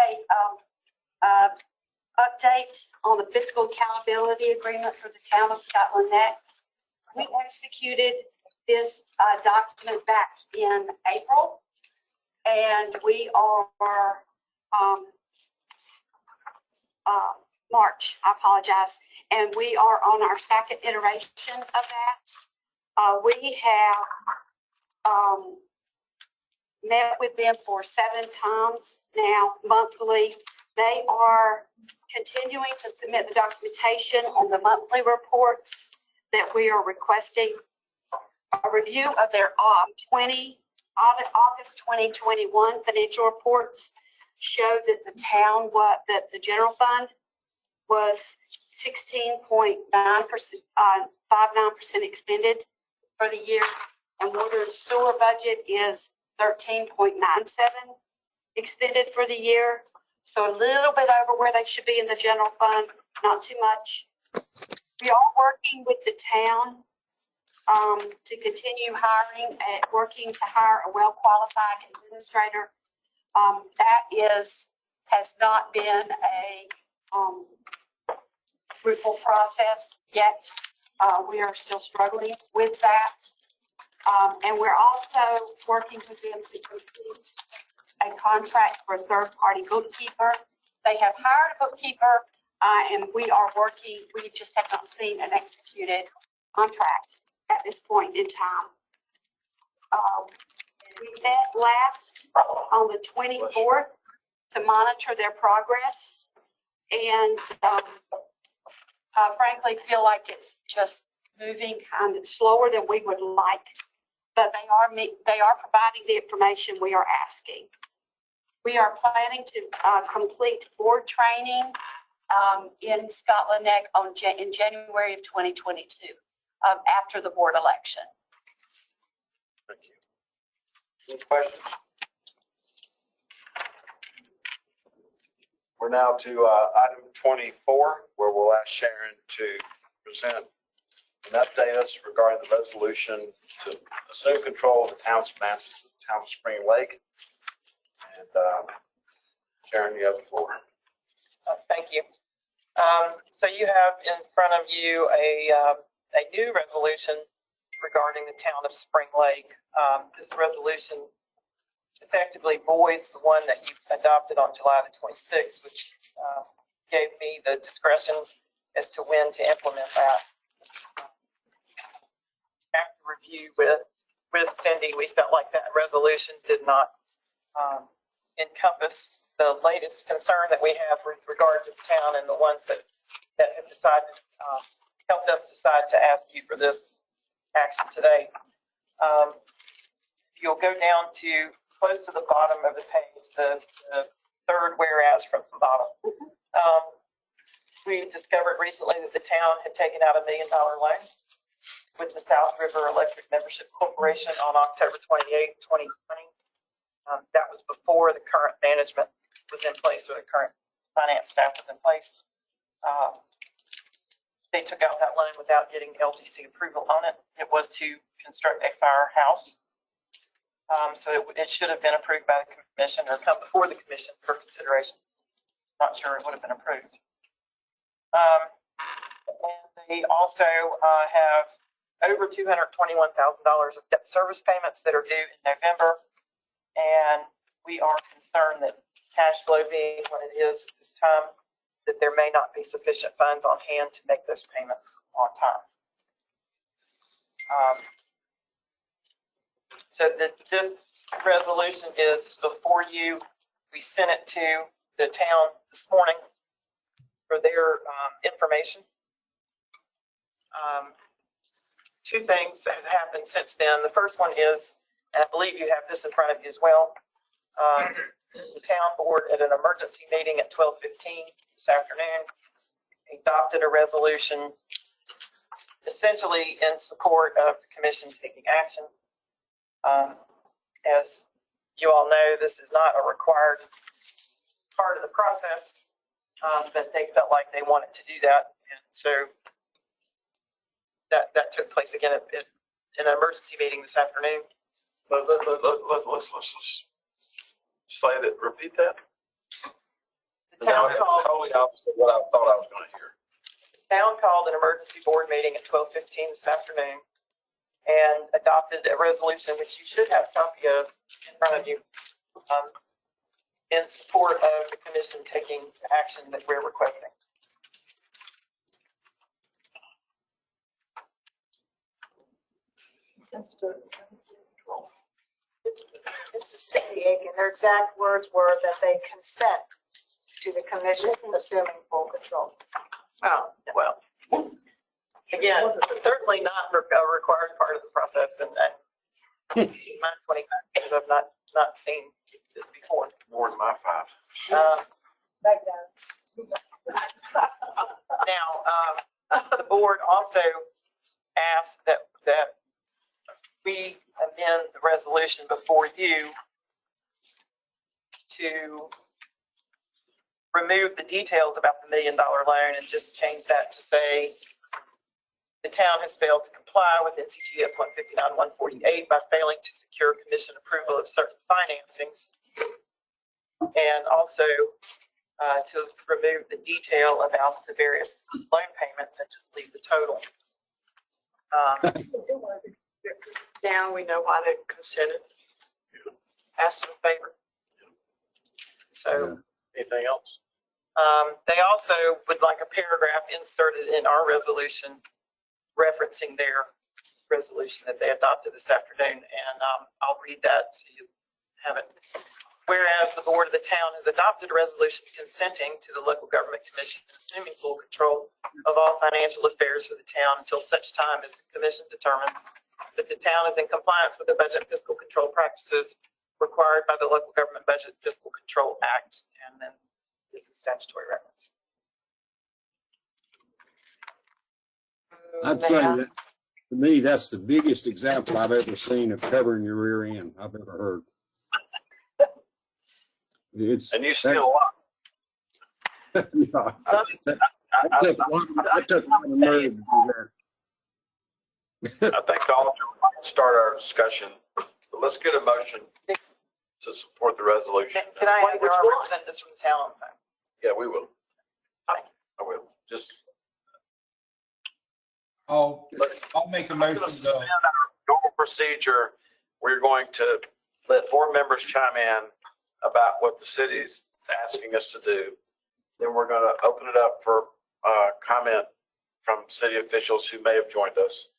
[SPEAKER 9] a update on the fiscal accountability agreement for the town of Scotland Neck. We executed this document back in April, and we are March, I apologize, and we are on our second iteration of that. We have met with them for 7 times now, monthly. They are continuing to submit the documentation on the monthly reports that we are requesting. A review of their August 2021 financial reports showed that the general fund was 16.59% expended for the year, and water and sewer budget is 13.97 expended for the year. So a little bit over where they should be in the general fund, not too much. We are working with the town to continue working to hire a well-qualified administrator. That has not been a fruitful process yet. We are still struggling with that. And we're also working with them to complete a contract for a third-party bookkeeper. They have hired a bookkeeper, and we are working. We just have not seen an executed contract at this point in time. We met last on the 24th to monitor their progress, and frankly feel like it's just moving kind of slower than we would like, but they are providing the information we are asking. We are planning to complete board training in Scotland Neck in January of 2022, after the board election.
[SPEAKER 2] Thank you. Any questions? We're now to item 24, where we'll ask Sharon to present and update us regarding the resolution to assume control of the town's finances of the town of Spring Lake. And Sharon, you have the floor.
[SPEAKER 8] Thank you. So you have in front of you a new resolution regarding the town of Spring Lake. This resolution effectively voids the one that you adopted on July the 26th, which gave me the discretion as to when to implement that. After review with Cindy, we felt like that resolution did not encompass the latest concern that we have with regard to the town and the ones that have decided, helped us decide to ask you for this action today. You'll go down to close to the bottom of the page, the third whereas from the bottom. We discovered recently that the town had taken out $1 million loan with the South River Electric Membership Corporation on October 28, 2020. That was before the current management was in place, or the current finance staff was in place. They took out that loan without getting LGC approval on it. It was to construct a firehouse. So it should have been approved by the commission or come before the commission for consideration. Not sure it would have been approved. And they also have over $221,000 of debt service payments that are due in November. And we are concerned that cash flow being what it is at this time, that there may not be sufficient funds on hand to make those payments on time. So this resolution is before you. We sent it to the town this morning for their information. Two things have happened since then. The first one is, and I believe you have this in front of you as well, the town board at an emergency meeting at 12:15 this afternoon adopted a resolution essentially in support of the commission taking action. As you all know this is not a required part of the process, but they felt like they wanted to do that. And so that took place again at an emergency meeting this afternoon.
[SPEAKER 2] Let's say that, repeat that.
[SPEAKER 8] The town
[SPEAKER 2] It's
[SPEAKER 8] called,
[SPEAKER 2] totally opposite what I thought I was going to hear.
[SPEAKER 8] town called an emergency board meeting at 12:15 this afternoon and adopted a resolution, which you should have a copy of in front of you, in support of the commission taking the action that we're requesting.
[SPEAKER 3] This is Cindy Aiken. Their exact words were that they consent to the commission assuming full control.
[SPEAKER 8] Oh, well, again, certainly not a required part of the process, and my 25 years, I've not seen this before.
[SPEAKER 2] More than my 5.
[SPEAKER 3] Back down.
[SPEAKER 8] Now, the board also asked that we amend the resolution before you to remove the details about the $1 million loan and just change that to say the town has failed to comply with NCGS 159-148 by failing to secure commission approval of certain financings, and also to remove the detail about the various loan payments and just leave the total. Now we know why they consented. Asked in favor. So,
[SPEAKER 2] anything else?
[SPEAKER 8] They also would like a paragraph inserted in our resolution referencing their resolution that they adopted this afternoon, and I'll read that so you have it. Whereas the board of the town has adopted a resolution consenting to the local government commission assuming full control of all financial affairs of the town until such time as the commission determines that the town is in compliance with the budget and fiscal control practices required by the Local Government Budget Fiscal Control Act, and then it's a statutory reference.
[SPEAKER 19] I'd say that, to me, that's the biggest example I've ever seen of covering your rear end I've ever heard.
[SPEAKER 2] And you see a lot.
[SPEAKER 19] Yeah. I took one of nerve to do that.
[SPEAKER 2] I think I'll start our discussion. But let's get a motion to support the resolution.
[SPEAKER 8] Can I have our representatives from the town on the phone?
[SPEAKER 2] Yeah, we will. I will. Just.
[SPEAKER 15] I'll make a motion to.
[SPEAKER 2] Normal procedure, we're going to let board members chime in about what the city's asking us to do. Then we're going to open it up for comment from city officials who may have joined us.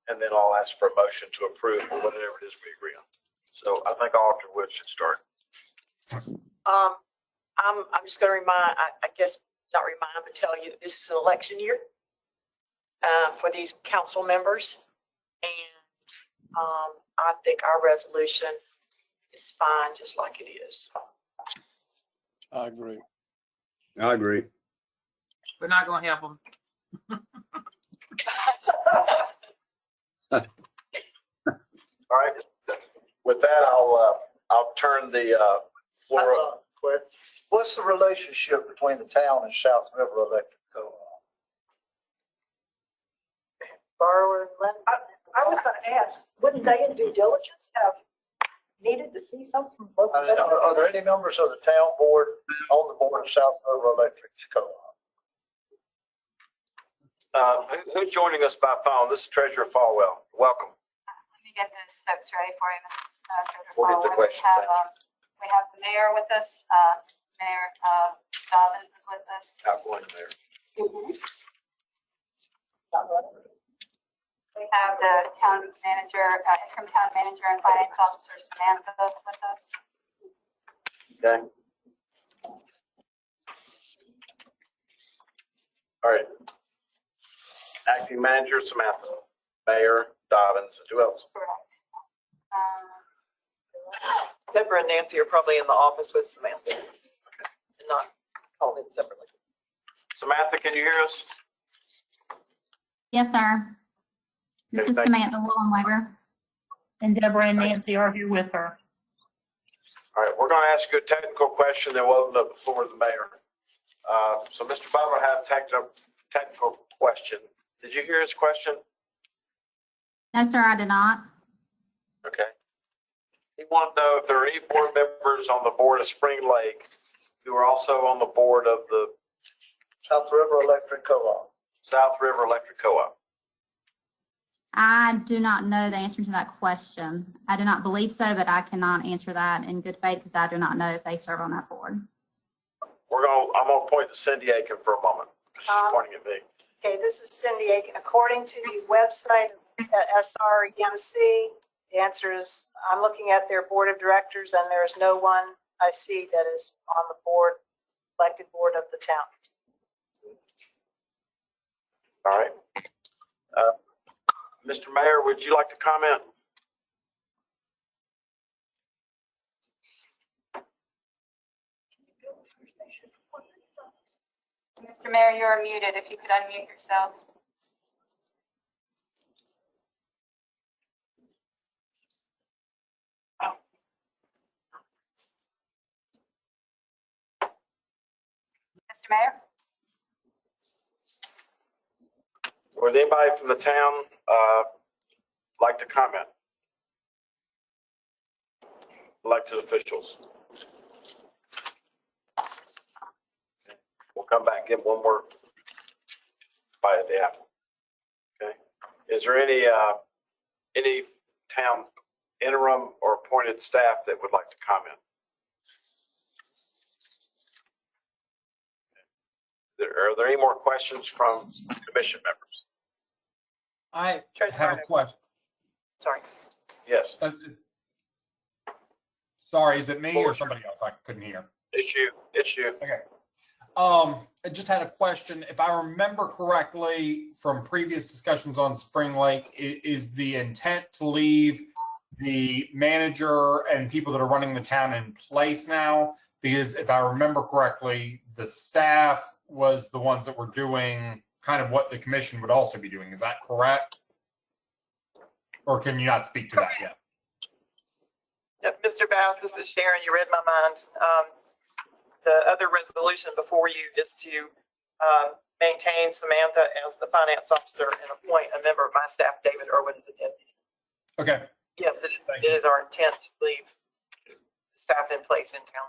[SPEAKER 2] And then I'll ask for a motion to approve or whatever it is we agree on. So I think Alder Wood should start.
[SPEAKER 11] I'm just going to remind, I guess not remind, but tell you that this is an election year for these council members. And I think our resolution is fine, just like it is.
[SPEAKER 6] I agree.
[SPEAKER 19] I agree.
[SPEAKER 14] We're not gonna help them.
[SPEAKER 2] All right. With that, I'll turn the floor up.
[SPEAKER 4] Quick. What's the relationship between the town and South River Electric Co-op?
[SPEAKER 3] Borrower, lender.
[SPEAKER 16] I was gonna ask, wouldn't they in due diligence have needed to see something from local?
[SPEAKER 4] I mean, are there any members of the town board on the board of South River Electric Co-op?
[SPEAKER 2] Who's joining us by phone? This is Treasurer Falwell. Welcome.
[SPEAKER 5] Let me get those folks ready for you, Treasurer
[SPEAKER 2] We'll get the
[SPEAKER 5] Falwell.
[SPEAKER 2] questions.
[SPEAKER 5] We have the mayor with us. Mayor Dobbins is with us.
[SPEAKER 2] Outgoing there.
[SPEAKER 5] We have the town manager, interim town manager and finance officer Samantha with us.
[SPEAKER 2] Okay. All right. Acting manager Samantha, Mayor Dobbins, and who else?
[SPEAKER 5] Correct.
[SPEAKER 8] Deborah and Nancy are probably in the office with Samantha, and not called in separately.
[SPEAKER 2] Samantha, can you hear us?
[SPEAKER 20] Yes, sir. This
[SPEAKER 2] Okay,
[SPEAKER 20] is
[SPEAKER 2] thank you.
[SPEAKER 20] Samantha Weber.
[SPEAKER 21] And Deborah and Nancy are here with her.
[SPEAKER 2] All right, we're going to ask you a technical question, then we'll open up the floor to the mayor. So Mr. Butler had a technical question. Did you hear his question?
[SPEAKER 20] No, sir, I did not.
[SPEAKER 2] Okay. He wanted to know if there are any board members on the board of Spring Lake who are also on the board of the
[SPEAKER 4] South River Electric Co-op.
[SPEAKER 2] South River Electric Co-op.
[SPEAKER 20] I do not know the answer to that question. I do not believe so, but I cannot answer that in good faith because I do not know if they serve on that board.
[SPEAKER 2] I'm going to point to Cindy Aiken for a moment. She's pointing at me.
[SPEAKER 3] Okay, this is Cindy Aiken. According to the website of SREMC, the answer is, I'm looking at their board of directors and there's no one I see that is on the board, elected board of the town.
[SPEAKER 2] All right. Mr. Mayor, would you like to comment?
[SPEAKER 5] Mr. Mayor, you're muted. If you could unmute yourself. Mr. Mayor?
[SPEAKER 2] Would anybody from the town like to comment? Elected officials. We'll come back and give one more bite at the apple. Okay. Is there any town interim or appointed staff that would like to comment? Are there any more questions from commission members?
[SPEAKER 15] I have a question.
[SPEAKER 3] Sorry.
[SPEAKER 2] Yes.
[SPEAKER 15] Sorry, is it me or somebody else? I couldn't hear.
[SPEAKER 2] It's you. It's you.
[SPEAKER 15] Okay. I just had a question. If I remember correctly from previous discussions on Spring Lake, is the intent to leave the manager and people that are running the town in place now? Because if I remember correctly, the staff was the ones that were doing kind of what the commission would also be doing. Is that correct? Or can you not speak to that yet?
[SPEAKER 8] Yep, Mr. Bass, this is Sharon. You read my mind. The other resolution before you is to maintain Samantha as the finance officer and appoint a member of my staff, David Irwin, as a deputy.
[SPEAKER 15] Okay.
[SPEAKER 8] Yes, it is our intent to leave staff in place in town.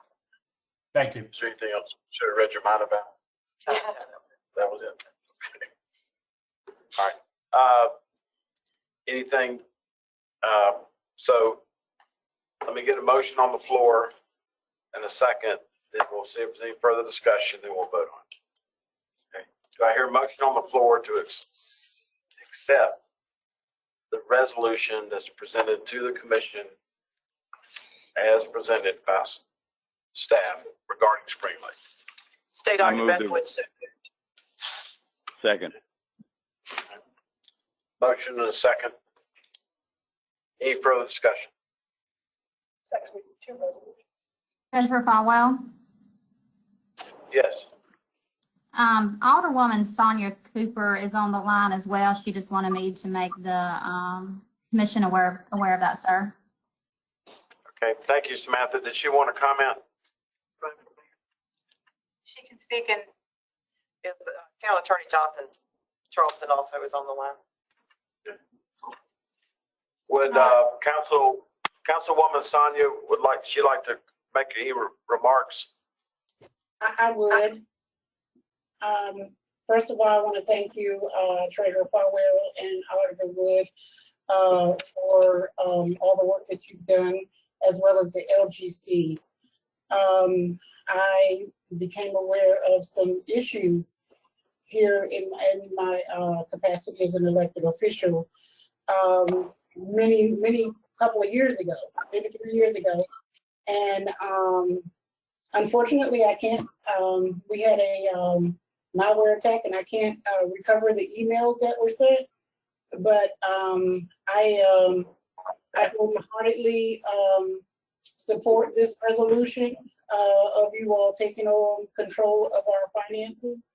[SPEAKER 15] Thank you.
[SPEAKER 2] Is there anything else you should have read your mind about? That was it. All right. Anything? So let me get a motion on the floor and a second. Then we'll see if there's any further discussion. Then we'll vote on it. Okay. Do I hear a motion on the floor to accept the resolution that's presented to the commission as presented by staff regarding Spring Lake?
[SPEAKER 8] State
[SPEAKER 7] I
[SPEAKER 8] on your
[SPEAKER 7] move
[SPEAKER 8] best would say.
[SPEAKER 7] Second.
[SPEAKER 2] Motion and a second. Any further discussion?
[SPEAKER 20] Treasurer Falwell.
[SPEAKER 2] Yes.
[SPEAKER 20] Alderwoman Sonia Cooper is on the line as well. She just wanted me to make the commission aware of that, sir.
[SPEAKER 2] Okay. Thank you, Samantha. Did she want to comment?
[SPEAKER 5] She can speak in.
[SPEAKER 8] Is the town attorney Jonathan Charleston also is on the line.
[SPEAKER 2] Would Councilwoman Sonia like to make any remarks?
[SPEAKER 21] I would. First of all, I want to thank you, Treasurer Falwell and Auditor Wood, for all the work that you've done, as well as the LGC. I became aware of some issues here in my capacity as an elected official many couple of years ago, maybe 3 years ago. And unfortunately, I can't, we had a malware attack and I can't recover the emails that were sent. But I wholeheartedly support this resolution of you all taking on control of our finances.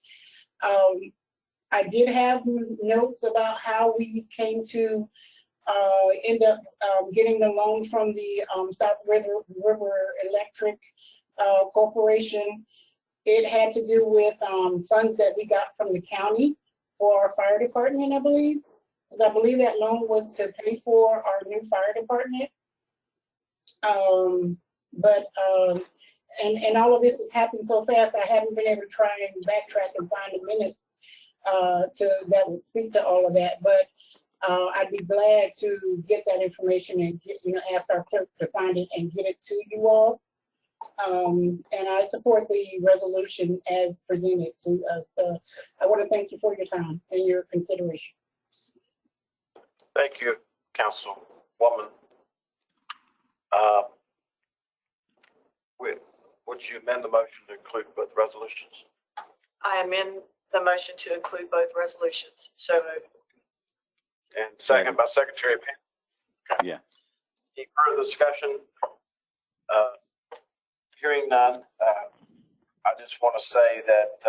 [SPEAKER 21] I did have notes about how we came to end up getting the loan from the South River Electric Corporation. It had to do with funds that we got from the county for our fire department, I believe. Because I believe that loan was to pay for our new fire department. And all of this has happened so fast, I haven't been able to try and backtrack and find the minutes that would speak to all of that. But I'd be glad to get that information and ask our clerk to find it and get it to you all. And I support the resolution as presented to us. So I want to thank you for your time and your consideration.
[SPEAKER 2] Thank you, Councilwoman. Would you amend the motion to include both resolutions?
[SPEAKER 11] I amend the motion to include both resolutions. So moved.
[SPEAKER 2] And second by Secretary Payne. Okay.
[SPEAKER 7] Yeah.
[SPEAKER 2] Any further discussion? Hearing none, I just want to say that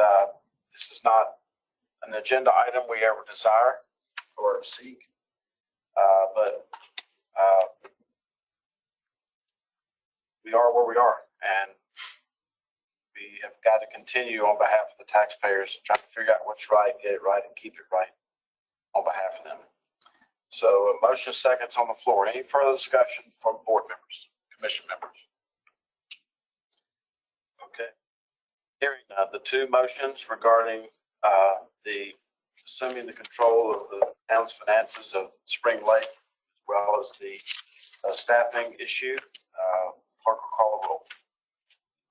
[SPEAKER 2] this is not an agenda item we ever desire or seek, but we are where we are, and we have got to continue on behalf of the taxpayers, trying to figure out what's right, get it right, and keep it right on behalf of them. So a motion seconds on the floor. Any further discussion from board members, commission members? Okay. Hearing the two motions regarding assuming the control of the town's finances of Spring Lake, as well as the staffing issue, clerk will call the roll.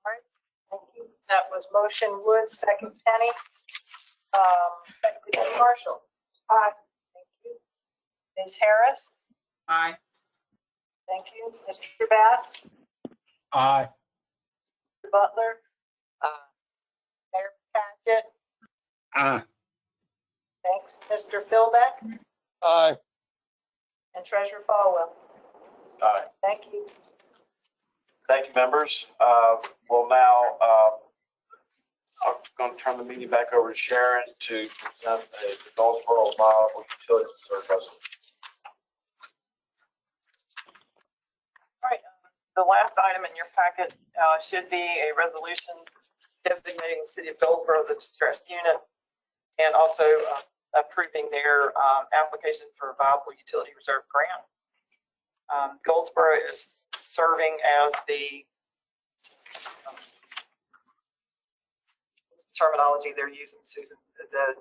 [SPEAKER 3] All right, thank you. That was motion Wood, second Penny. Second Marshall. Aye. Thank you. Ms. Harris.
[SPEAKER 14] Aye.
[SPEAKER 3] Thank you. Mr. Bass.
[SPEAKER 15] Aye.
[SPEAKER 3] Mr. Butler. Mayor Patchett.
[SPEAKER 19] Aye.
[SPEAKER 3] Thanks. Mr. Philbeck.
[SPEAKER 6] Aye.
[SPEAKER 3] And Treasurer Falwell.
[SPEAKER 2] Aye.
[SPEAKER 3] Thank you.
[SPEAKER 2] Thank you, members. We'll now, I'm going to turn the meeting back over to Sharon to present a Goldsboro Viable Utility Reserve resolution.
[SPEAKER 8] All right, the last item in your packet should be a resolution designating the city of Goldsboro as a distressed unit and also approving their application for a viable utility reserve grant. Goldsboro is serving as the terminology they're using, Susan, the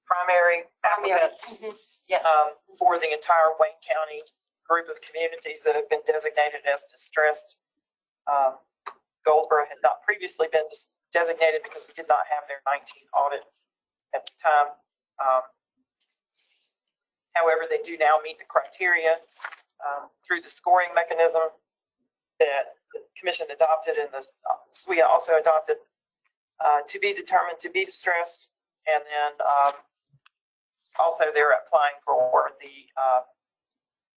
[SPEAKER 8] primary applicant
[SPEAKER 9] Yes.
[SPEAKER 8] for the entire Wayne County group of communities that have been designated as distressed. Goldsboro had not previously been designated because we did not have their 19 audit at the time. However, they do now meet the criteria through the scoring mechanism that the commission adopted and the SWIA also adopted to be determined to be distressed. And then also they're applying for the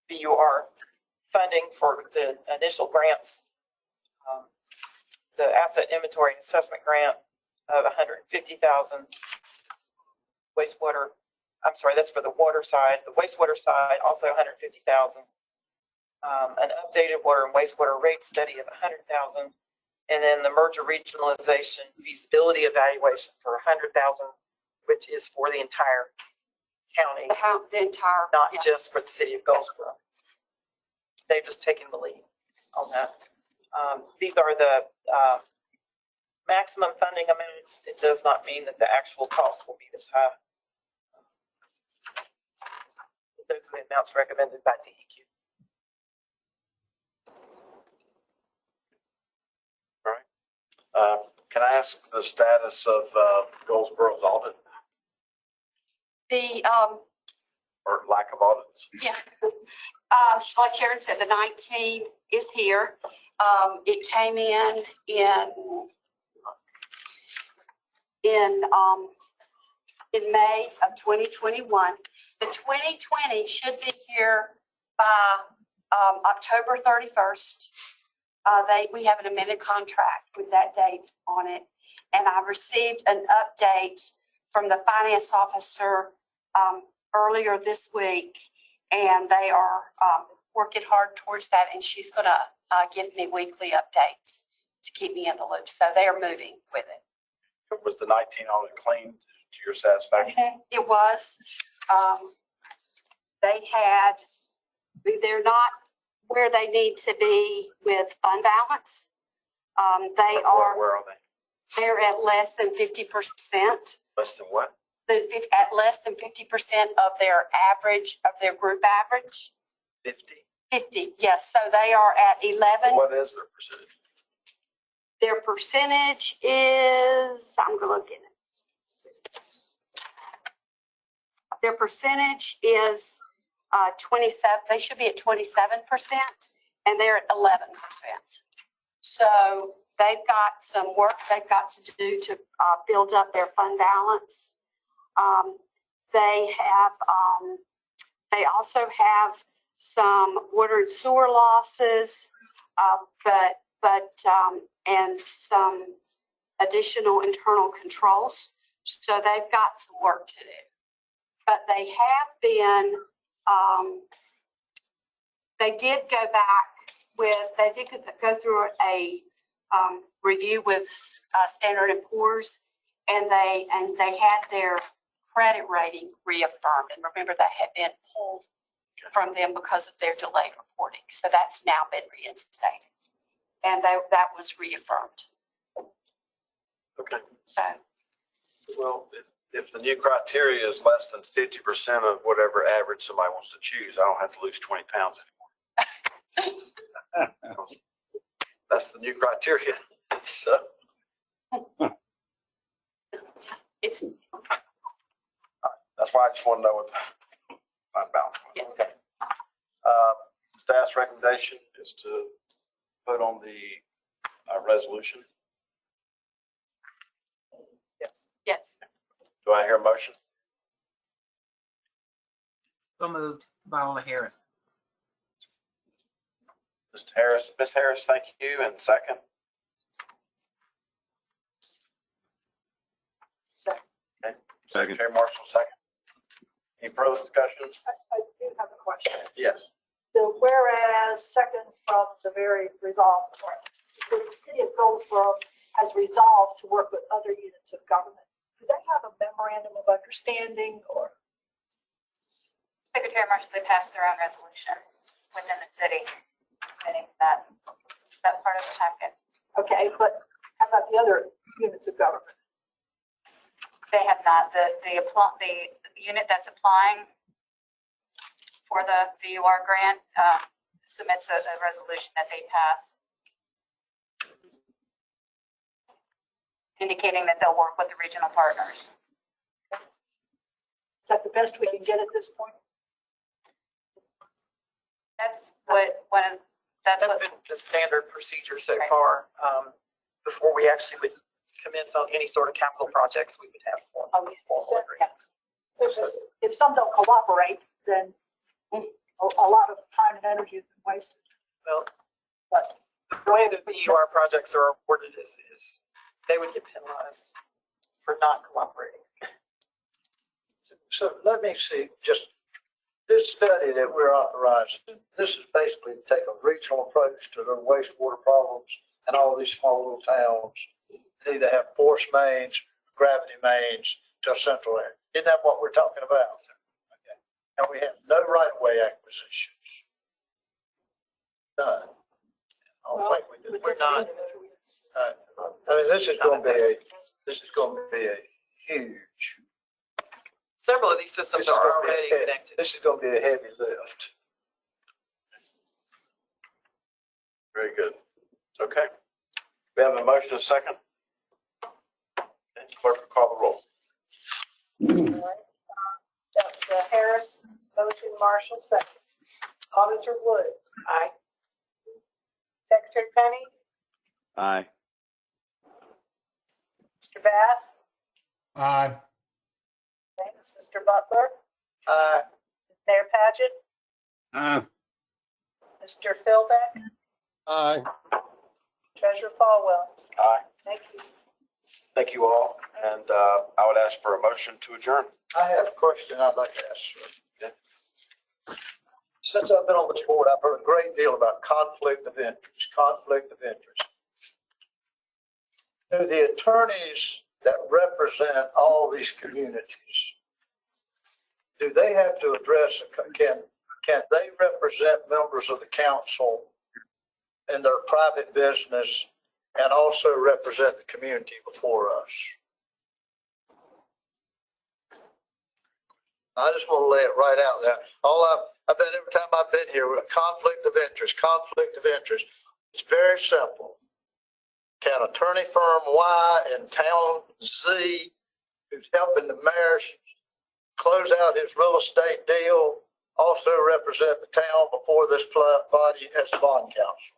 [SPEAKER 8] BUR funding for the initial grants, the asset inventory and assessment grant of $150,000. Wastewater, I'm sorry, that's for the water side. The wastewater side, also $150,000. An updated water and wastewater rate study of $100,000. And then the merger regionalization feasibility evaluation for $100,000, which is for the entire county.
[SPEAKER 9] The entire,
[SPEAKER 8] not just for the city of Goldsboro. They've just taken the lead on that. These are the maximum funding amounts. It does not mean that the actual cost will be this high. Those are the amounts recommended by DEQ.
[SPEAKER 2] All right. Can I ask the status of Goldsboro's audit
[SPEAKER 9] the,
[SPEAKER 2] or lack of audits?
[SPEAKER 9] yeah. Like Sharon said, the 19 is here. It came in May of 2021. The 2020 should be here by October 31st. We have an amended contract with that date on it. And I received an update from the finance officer earlier this week. And they are working hard towards that, and she's going to give me weekly updates to keep me in the loop. So they are moving with it.
[SPEAKER 2] Was the 19 audit clean to your satisfaction?
[SPEAKER 9] It was. They're not where they need to be with fund balance. They are.
[SPEAKER 2] Where are they?
[SPEAKER 9] They're at less than 50%.
[SPEAKER 2] Less than what?
[SPEAKER 9] At less than 50% of their average, of their group average.
[SPEAKER 2] 50?
[SPEAKER 9] 50, yes. So they are at 11.
[SPEAKER 2] What is their percentage?
[SPEAKER 9] Their percentage is, I'm going to look at it. Their percentage is 27. They should be at 27%, and they're at 11%. So they've got some work they've got to do to build up their fund balance. They also have some water and sewer losses, and some additional internal controls. So they've got some work to do. But they have been, they did go through a review with Standard & Poor's, and they had their credit rating reaffirmed. And remember, that had been pulled from them because of their delayed reporting. So that's now been reinstated. And that was reaffirmed.
[SPEAKER 2] Okay.
[SPEAKER 9] So.
[SPEAKER 2] Well, if the new criteria is less than 50% of whatever average somebody wants to choose, I don't have to lose 20 pounds anymore. That's the new criteria. So.
[SPEAKER 9] It's.
[SPEAKER 2] That's why I just want to know what the fund balance was.
[SPEAKER 9] Yeah.
[SPEAKER 2] Okay. Staff's recommendation is to put on the resolution.
[SPEAKER 8] Yes.
[SPEAKER 9] Yes.
[SPEAKER 2] Do I hear a motion?
[SPEAKER 14] So moved. Viola Harris.
[SPEAKER 2] Ms. Harris, thank you. And second?
[SPEAKER 16] Second.
[SPEAKER 2] Okay. Secretary Marshall, second. Any further discussions?
[SPEAKER 16] I do have a question.
[SPEAKER 2] Yes.
[SPEAKER 16] So whereas second from the very resolved part, the city of Goldsboro has resolved to work with other units of government. Do they have a memorandum of understanding or?
[SPEAKER 5] Secretary Marshall, they passed their own resolution within the city, committing that part of the packet.
[SPEAKER 16] Okay, but how about the other units of government?
[SPEAKER 5] They have not. The unit that's applying for the VUR grant submits a resolution that they pass, indicating that they'll work with the regional partners.
[SPEAKER 16] Is that the best we can get at this point?
[SPEAKER 5] That's what
[SPEAKER 8] That's been the standard procedure so far. Before we actually would commence on any sort of capital projects, we would have formal agreements.
[SPEAKER 16] If some don't cooperate, then a lot of time and energy has been wasted.
[SPEAKER 8] Well, but the way the VUR projects are awarded is they would get penalized for not cooperating.
[SPEAKER 4] So let me see, just this study that we're authorizing, this is basically to take a regional approach to the wastewater problems and all these small little towns. They either have force mains, gravity mains to a central area. Isn't that what we're talking about? Okay. And we have no right-of-way acquisitions. None. I don't think we do.
[SPEAKER 8] We're not.
[SPEAKER 4] I mean, this is going to be a huge.
[SPEAKER 8] Several of these systems are already connected.
[SPEAKER 4] This is going to be a heavy lift.
[SPEAKER 2] Very good. Okay. We have a motion, a second. And clerk will call the roll.
[SPEAKER 3] All right. That's Harris, motion, Marshall, second. Auditor Wood. Aye. Secretary Penny,
[SPEAKER 7] Aye.
[SPEAKER 3] Mr. Bass,
[SPEAKER 15] Aye.
[SPEAKER 3] thanks, Mr. Butler,
[SPEAKER 4] Aye.
[SPEAKER 3] Mayor Paget,
[SPEAKER 19] Aye.
[SPEAKER 3] Mr. Philbeck,
[SPEAKER 6] Aye.
[SPEAKER 3] Treasurer Falwell.
[SPEAKER 2] Aye.
[SPEAKER 3] Thank you.
[SPEAKER 2] Thank you all. And I would ask for a motion to adjourn.
[SPEAKER 4] I have a question I'd like to ask, sir. Since I've been on this board, I've heard a great deal about conflict of interest, conflict of interest. Do the attorneys that represent all these communities, do they have to address, can they represent members of the council in their private business and also represent the community before us? I just want to lay it right out there. I bet every time I've been here, with a conflict of interest, conflict of interest. It's very simple. Can attorney firm Y in town Z, who's helping the mayor close out his real estate deal, also represent the town before this body as bond counsel?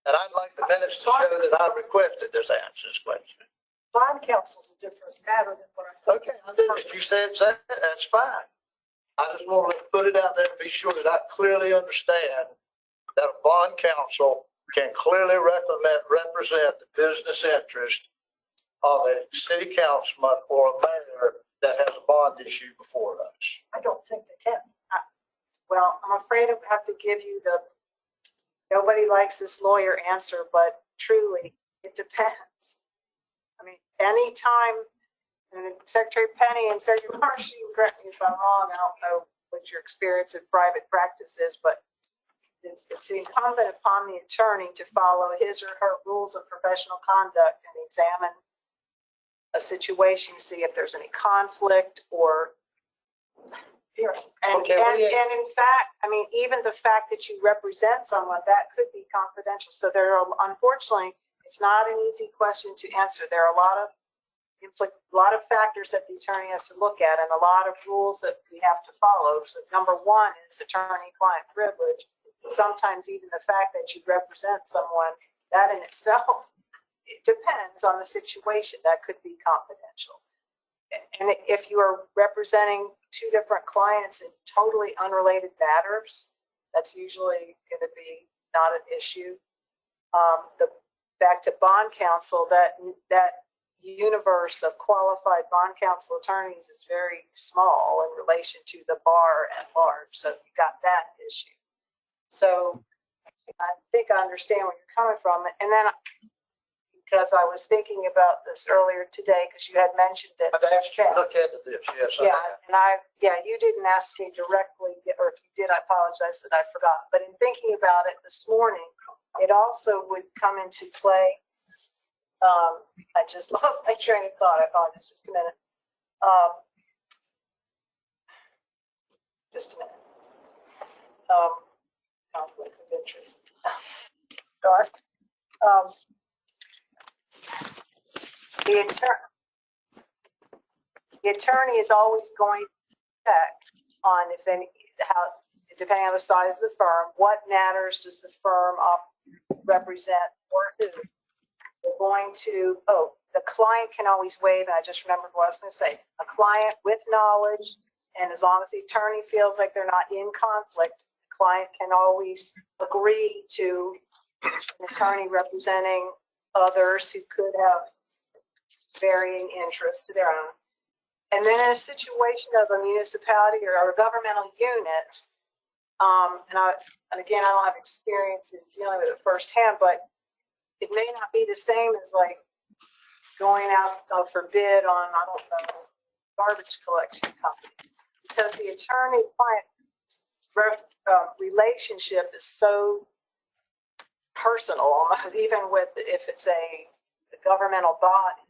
[SPEAKER 4] And I'd like the minutes to show that I requested this answer to this question.
[SPEAKER 16] Bond counsel is a different matter than what I thought.
[SPEAKER 4] Okay, if you said that, that's fine. I just want to put it out there to be sure that I clearly understand that a bond counsel can clearly represent the business interest of a city councilman or a mayor that has a bond issue before us.
[SPEAKER 16] I don't think they can.
[SPEAKER 3] Well, I'm afraid I have to give you the, nobody likes this lawyer answer, but truly, it depends. I mean, anytime, and Secretary Penny and Secretary Marsh, you can correct me if I'm wrong, I don't know what your experience in private practice is, but it's incumbent upon the attorney to follow his or her rules of professional conduct and examine a situation, see if there's any conflict or, and in fact, I mean, even the fact that you represent someone, that could be confidential. So there are, unfortunately, it's not an easy question to answer. There are a lot of factors that the attorney has to look at and a lot of rules that we have to follow. So number one is attorney-client privilege. Sometimes even the fact that you represent someone, that in itself, it depends on the situation. That could be confidential. And if you are representing two different clients in totally unrelated matters, that's usually going to be not an issue. Back to bond counsel, that universe of qualified bond counsel attorneys is very small in relation to the bar at large. So you got that issue. So I think I understand where you're coming from. And then because I was thinking about this earlier today, because you had mentioned it.
[SPEAKER 4] I've asked you to look into this, yes.
[SPEAKER 3] You didn't ask me directly, or if you did, I apologize that I forgot. But in thinking about it this morning, it also would come into play. I just lost my train of thought. I apologize. Just a minute. Conflict of interest. Start. The attorney is always going to check on depending on the size of the firm, what matters does the firm represent or who. We're going to, the client can always waive, and I just remembered what I was going to say. A client with knowledge, and as long as the attorney feels like they're not in conflict, the client can always agree to an attorney representing others who could have varying interests to their own. And then in a situation of a municipality or a governmental unit, and again, I don't have experience in dealing with it firsthand, but it may not be the same as like going out for bid on, I don't know, garbage collection company, because the attorney-client relationship is so personal, almost, even with if it's a governmental body,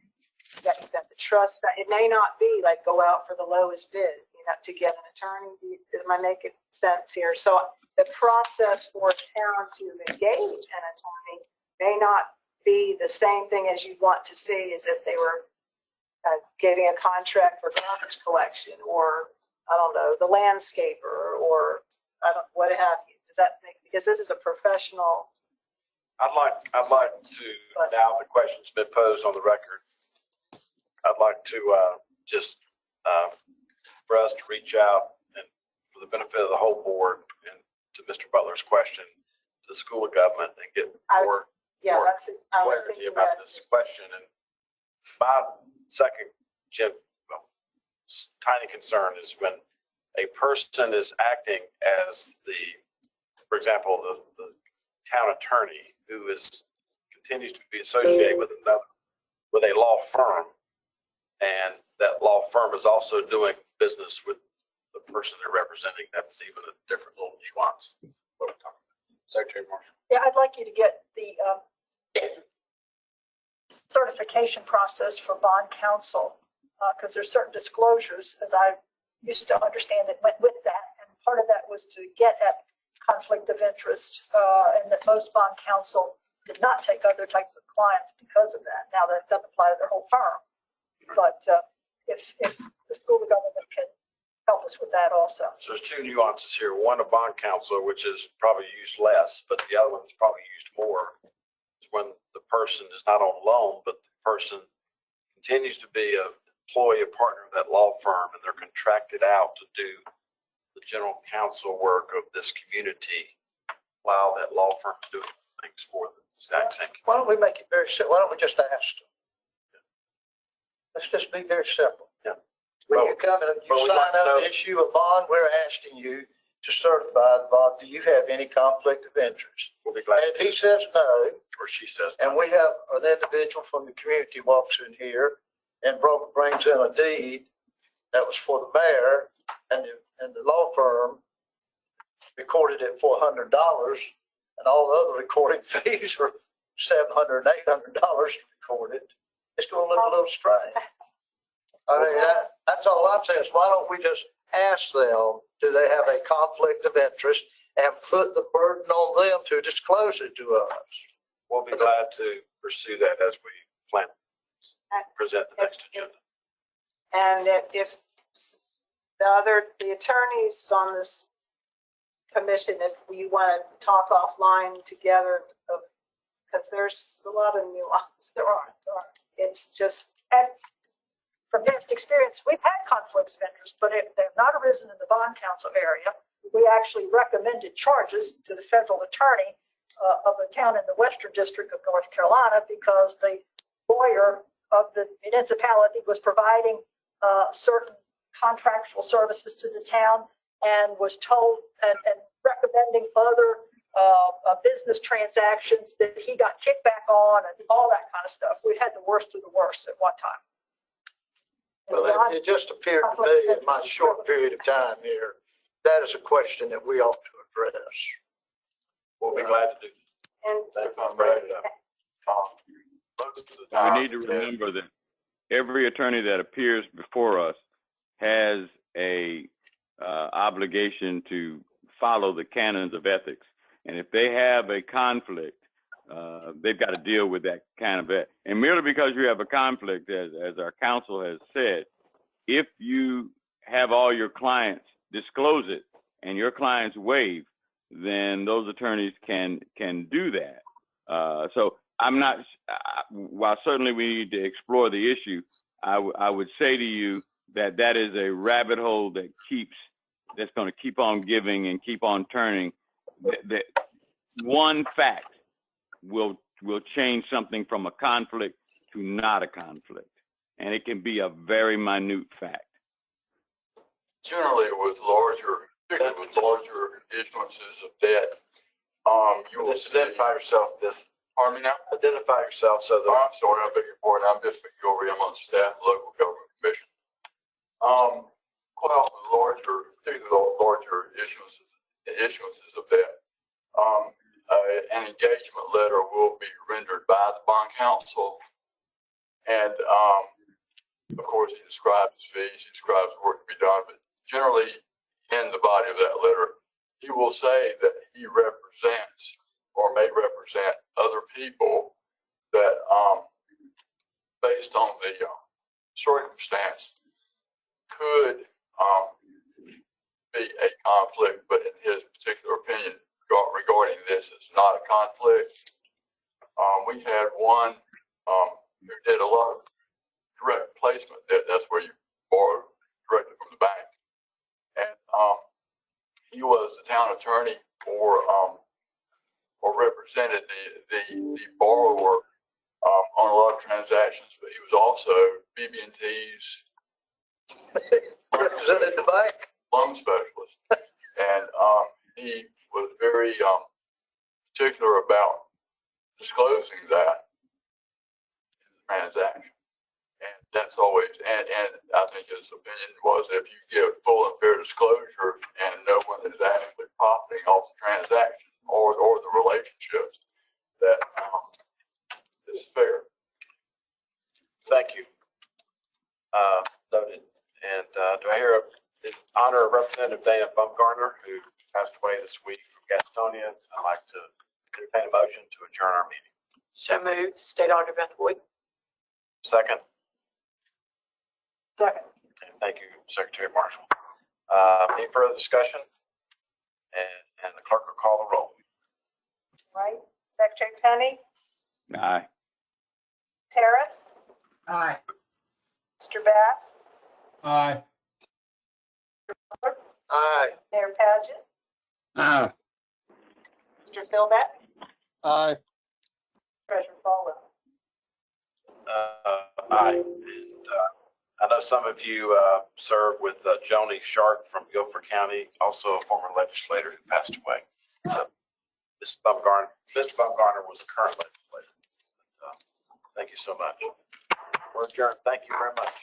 [SPEAKER 3] that the trust, that it may not be like go out for the lowest bid, to get an attorney. Am I making sense here? So the process for a town to engage an attorney may not be the same thing as you want to see as if they were getting a contract for garbage collection, or I don't know, the landscaper, or what have you. Does that make, because this is a professional.
[SPEAKER 2] I'd like to, now the question's been posed on the record, I'd like to for us to reach out and for the benefit of the whole board and to Mr. Butler's question, to the school of government, and get more clarity about this question. And my second tiny concern is when a person is acting as for example, the town attorney who continues to be associated with a law firm, and that law firm is also doing business with the person they're representing, that's even a different little nuance. What we're talking about. Secretary Marshall.
[SPEAKER 16] Yeah, I'd like you to get the certification process for bond counsel, because there's certain disclosures, as I used to understand it, went with that. And part of that was to get at conflict of interest, and that most bond counsel did not take other types of clients because of that. Now that doesn't apply to their whole firm, but if the school of government can help us with that also.
[SPEAKER 2] So there's two nuances here. One, a bond counselor, which is probably used less, but the other one is probably used more. Is when the person is not on loan, but the person continues to be an employee, a partner of that law firm, and they're contracted out to do the general counsel work of this community while that law firm is doing things for the exact same.
[SPEAKER 4] Why don't we make it very simple? Why don't we just ask them? Let's just be very simple.
[SPEAKER 2] Yeah.
[SPEAKER 4] When you come and you sign up to issue a bond, we're asking you to certify the bond. Do you have any conflict of interest?
[SPEAKER 2] We'll be glad.
[SPEAKER 4] And if he says no,
[SPEAKER 2] or she says,
[SPEAKER 4] and we have an individual from the community walks in here and brings in a deed that was for the mayor, and the law firm recorded it for $100, and all the other recording fees are $700 and $800 recorded, it's going to look a little strange. I mean, that's all I'm saying is, why don't we just ask them, do they have a conflict of interest, and put the burden on them to disclose it to us?
[SPEAKER 2] We'll be glad to pursue that as we plan, present the next agenda.
[SPEAKER 3] And if the attorneys on this commission, if we want to talk offline together, because there's a lot of nuance. There are. It's just,
[SPEAKER 16] and from past experience, we've had conflicts of interest, but they've not arisen in the bond counsel area. We actually recommended charges to the federal attorney of a town in the Western District of North Carolina, because the lawyer of the municipality was providing certain contractual services to the town, and was told and recommending other business transactions that he got kickback on, and all that kind of stuff. We've had the worst of the worst at one time.
[SPEAKER 4] Well, it just appeared to me in my short period of time here, that is a question that we ought to address.
[SPEAKER 2] We'll be glad to do.
[SPEAKER 3] And
[SPEAKER 18] If I'm ready to
[SPEAKER 7] We need to remember that every attorney that appears before us has a obligation to follow the canons of ethics. And if they have a conflict, they've got to deal with that kind of it. And merely because you have a conflict, as our counsel has said, if you have all your clients disclose it and your clients waive, then those attorneys can do that. So I'm not, while certainly we need to explore the issue, I would say to you that that is a rabbit hole that's going to keep on giving and keep on turning. That one fact will change something from a conflict to not a conflict. And it can be a very minute fact.
[SPEAKER 1] Generally particularly with larger issuances of debt, you will
[SPEAKER 2] identify yourself.
[SPEAKER 1] Pardon me now?
[SPEAKER 2] Identify yourself so that.
[SPEAKER 1] Oh, I'm sorry, I beg your pardon. I'm Biff McGilvery. I'm on the staff of the Local Government Commission. Quite often particularly larger issuances of debt, an engagement letter will be rendered by the bond counsel, and of course he describes his fees, he describes the work to be done, but generally in the body of that letter he will say that he represents or may represent other people that based on the circumstance could be a conflict, but in his particular opinion regarding this, it's not a conflict. We had one who did a lot of direct placement debt. That's where you borrow directly from the bank. And he was the town attorney or represented the borrower on a lot of transactions, but he was also BB&T's
[SPEAKER 4] represented the bank.
[SPEAKER 1] loan specialist. And he was very particular about disclosing that in the transaction. And that's always, and I think his opinion was if you give full and fair disclosure and no one is actually profiting off the transaction or the relationships, that is fair.
[SPEAKER 2] Thank you. Noted. And do I hear in honor of Representative Dana Bumgarner, who passed away this week from Gastonia? I'd like to entertain a motion to adjourn our meeting.
[SPEAKER 11] So moved. State Auditor Beth Wood.
[SPEAKER 2] Second.
[SPEAKER 16] Second.
[SPEAKER 2] Okay, thank you, Secretary Marshall. Any further discussion? And the clerk will call the roll.
[SPEAKER 3] Right? Secretary Penny,
[SPEAKER 7] Aye.
[SPEAKER 3] Harris,
[SPEAKER 14] Aye.
[SPEAKER 3] Mr. Bass,
[SPEAKER 15] Aye.
[SPEAKER 4] Aye.
[SPEAKER 3] Mayor Paget,
[SPEAKER 19] Aye.
[SPEAKER 3] Mr. Philbeck,
[SPEAKER 6] Aye.
[SPEAKER 3] Treasurer Falwell.
[SPEAKER 2] Aye. And I know some of you served with Joni Sharp from Guilford County, also a former legislator who passed away. Mr. Bumgarner was the current legislator. Thank you so much. We're adjourned. Thank you very much.